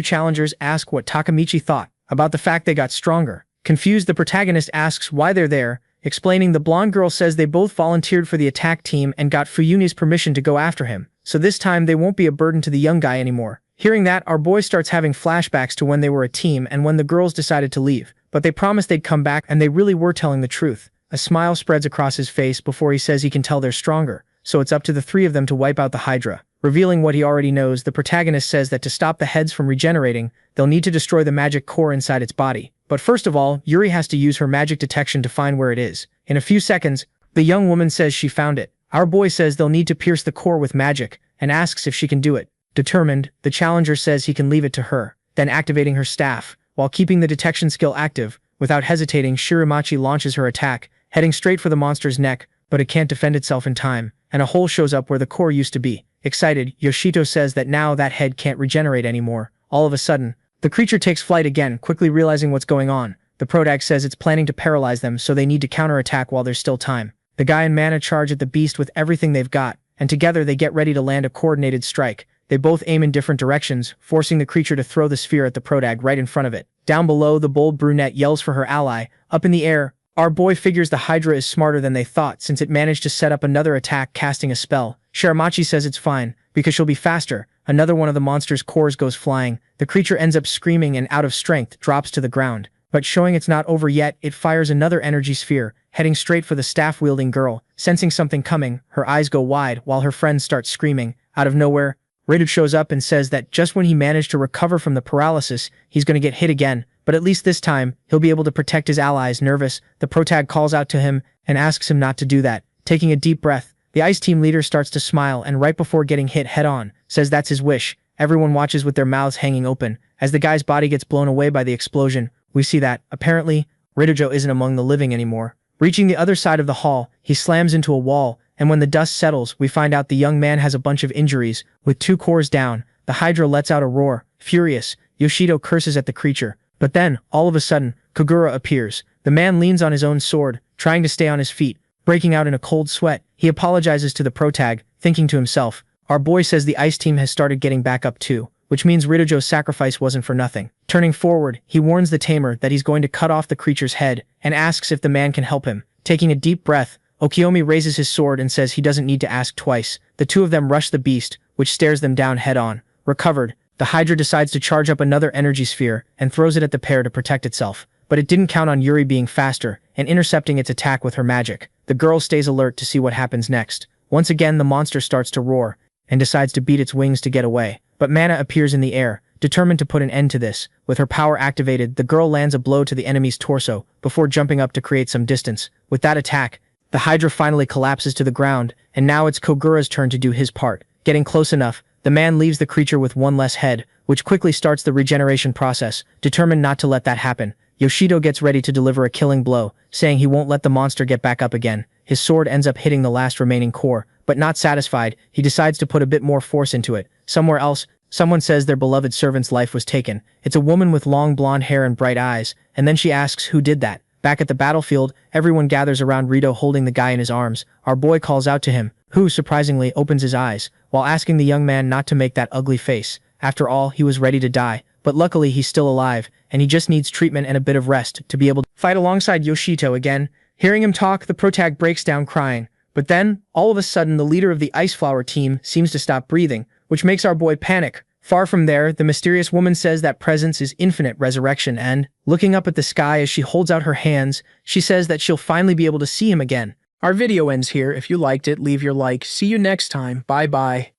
challengers ask what Takamichi thought about the fact they got stronger. Confused, the protagonist asks why they're there, explaining the blonde girl says they both volunteered for the attack team and got Fuyuni's permission to go after him, so this time they won't be a burden to the young guy anymore. Hearing that, our boy starts having flashbacks to when they were a team and when the girls decided to leave, but they promised they'd come back and they really were telling the truth. A smile spreads across his face before he says he can tell they're stronger, so it's up to the three of them to wipe out the Hydra. Revealing what he already knows, the protagonist says that to stop the heads from regenerating, they'll need to destroy the magic core inside its body. But first of all, Yuri has to use her magic detection to find where it is. In a few seconds, the young woman says she found it. Our boy says they'll need to pierce the core with magic, and asks if she can do it. Determined, the challenger says he can leave it to her, then activating her staff. While keeping the detection skill active, without hesitating, Shiramachi launches her attack, heading straight for the monster's neck, but it can't defend itself in time, and a hole shows up where the core used to be. Excited, Yoshito says that now that head can't regenerate anymore. All of a sudden, the creature takes flight again, quickly realizing what's going on. The protag says it's planning to paralyze them, so they need to counterattack while there's still time. The guy and Mana charge at the beast with everything they've got, and together they get ready to land a coordinated strike. They both aim in different directions, forcing the creature to throw the sphere at the protag right in front of it. Down below, the bold brunette yells for her ally. Up in the air, our boy figures the Hydra is smarter than they thought since it managed to set up another attack casting a spell. Shiramachi says it's fine, because she'll be faster. Another one of the monster's cores goes flying. The creature ends up screaming and out of strength drops to the ground. But showing it's not over yet, it fires another energy sphere, heading straight for the staff-wielding girl. Sensing something coming, her eyes go wide while her friends start screaming. Out of nowhere, Ridu shows up and says that just when he managed to recover from the paralysis, he's going to get hit again, but at least this time, he'll be able to protect his allies. Nervous, the protag calls out to him and asks him not to do that. Taking a deep breath, the ice team leader starts to smile and right before getting hit head-on, says that's his wish. Everyone watches with their mouths hanging open. As the guy's body gets blown away by the explosion, we see that, apparently, Ridojo isn't among the living anymore. Reaching the other side of the hall, he slams into a wall, and when the dust settles, we find out the young man has a bunch of injuries. With two cores down, the Hydra lets out a roar. Furious, Yoshito curses at the creature. But then, all of a sudden, Kogura appears. The man leans on his own sword, trying to stay on his feet. Breaking out in a cold sweat, he apologizes to the protag, thinking to himself, our boy says the ice team has started getting back up too, which means Ridojo's sacrifice wasn't for nothing. Turning forward, he warns the tamer that he's going to cut off the creature's head, and asks if the man can help him. Taking a deep breath, Okiyomi raises his sword and says he doesn't need to ask twice. The two of them rush the beast, which stares them down head-on. Recovered, the Hydra decides to charge up another energy sphere and throws it at the pair to protect itself. But it didn't count on Yuri being faster and intercepting its attack with her magic. The girl stays alert to see what happens next. Once again, the monster starts to roar and decides to beat its wings to get away. But Mana appears in the air, determined to put an end to this. With her power activated, the girl lands a blow to the enemy's torso before jumping up to create some distance. With that attack, the Hydra finally collapses to the ground, and now it's Kogura's turn to do his part. Getting close enough, the man leaves the creature with one less head, which quickly starts the regeneration process, determined not to let that happen. Yoshito gets ready to deliver a killing blow, saying he won't let the monster get back up again. His sword ends up hitting the last remaining core, but not satisfied, he decides to put a bit more force into it. Somewhere else, someone says their beloved servant's life was taken. It's a woman with long blonde hair and bright eyes, and then she asks who did that. Back at the battlefield, everyone gathers around Rito holding the guy in his arms. Our boy calls out to him, who, surprisingly, opens his eyes, while asking the young man not to make that ugly face. After all, he was ready to die, but luckily he's still alive, and he just needs treatment and a bit of rest to be able to fight alongside Yoshito again. Hearing him talk, the protag breaks down crying. But then, all of a sudden, the leader of the Ice Flower team seems to stop breathing, which makes our boy panic. Far from there, the mysterious woman says that presence is infinite resurrection and, looking up at the sky as she holds out her hands, she says that she'll finally be able to see him again. Our video ends here. If you liked it, leave your like. See you next time. Bye bye.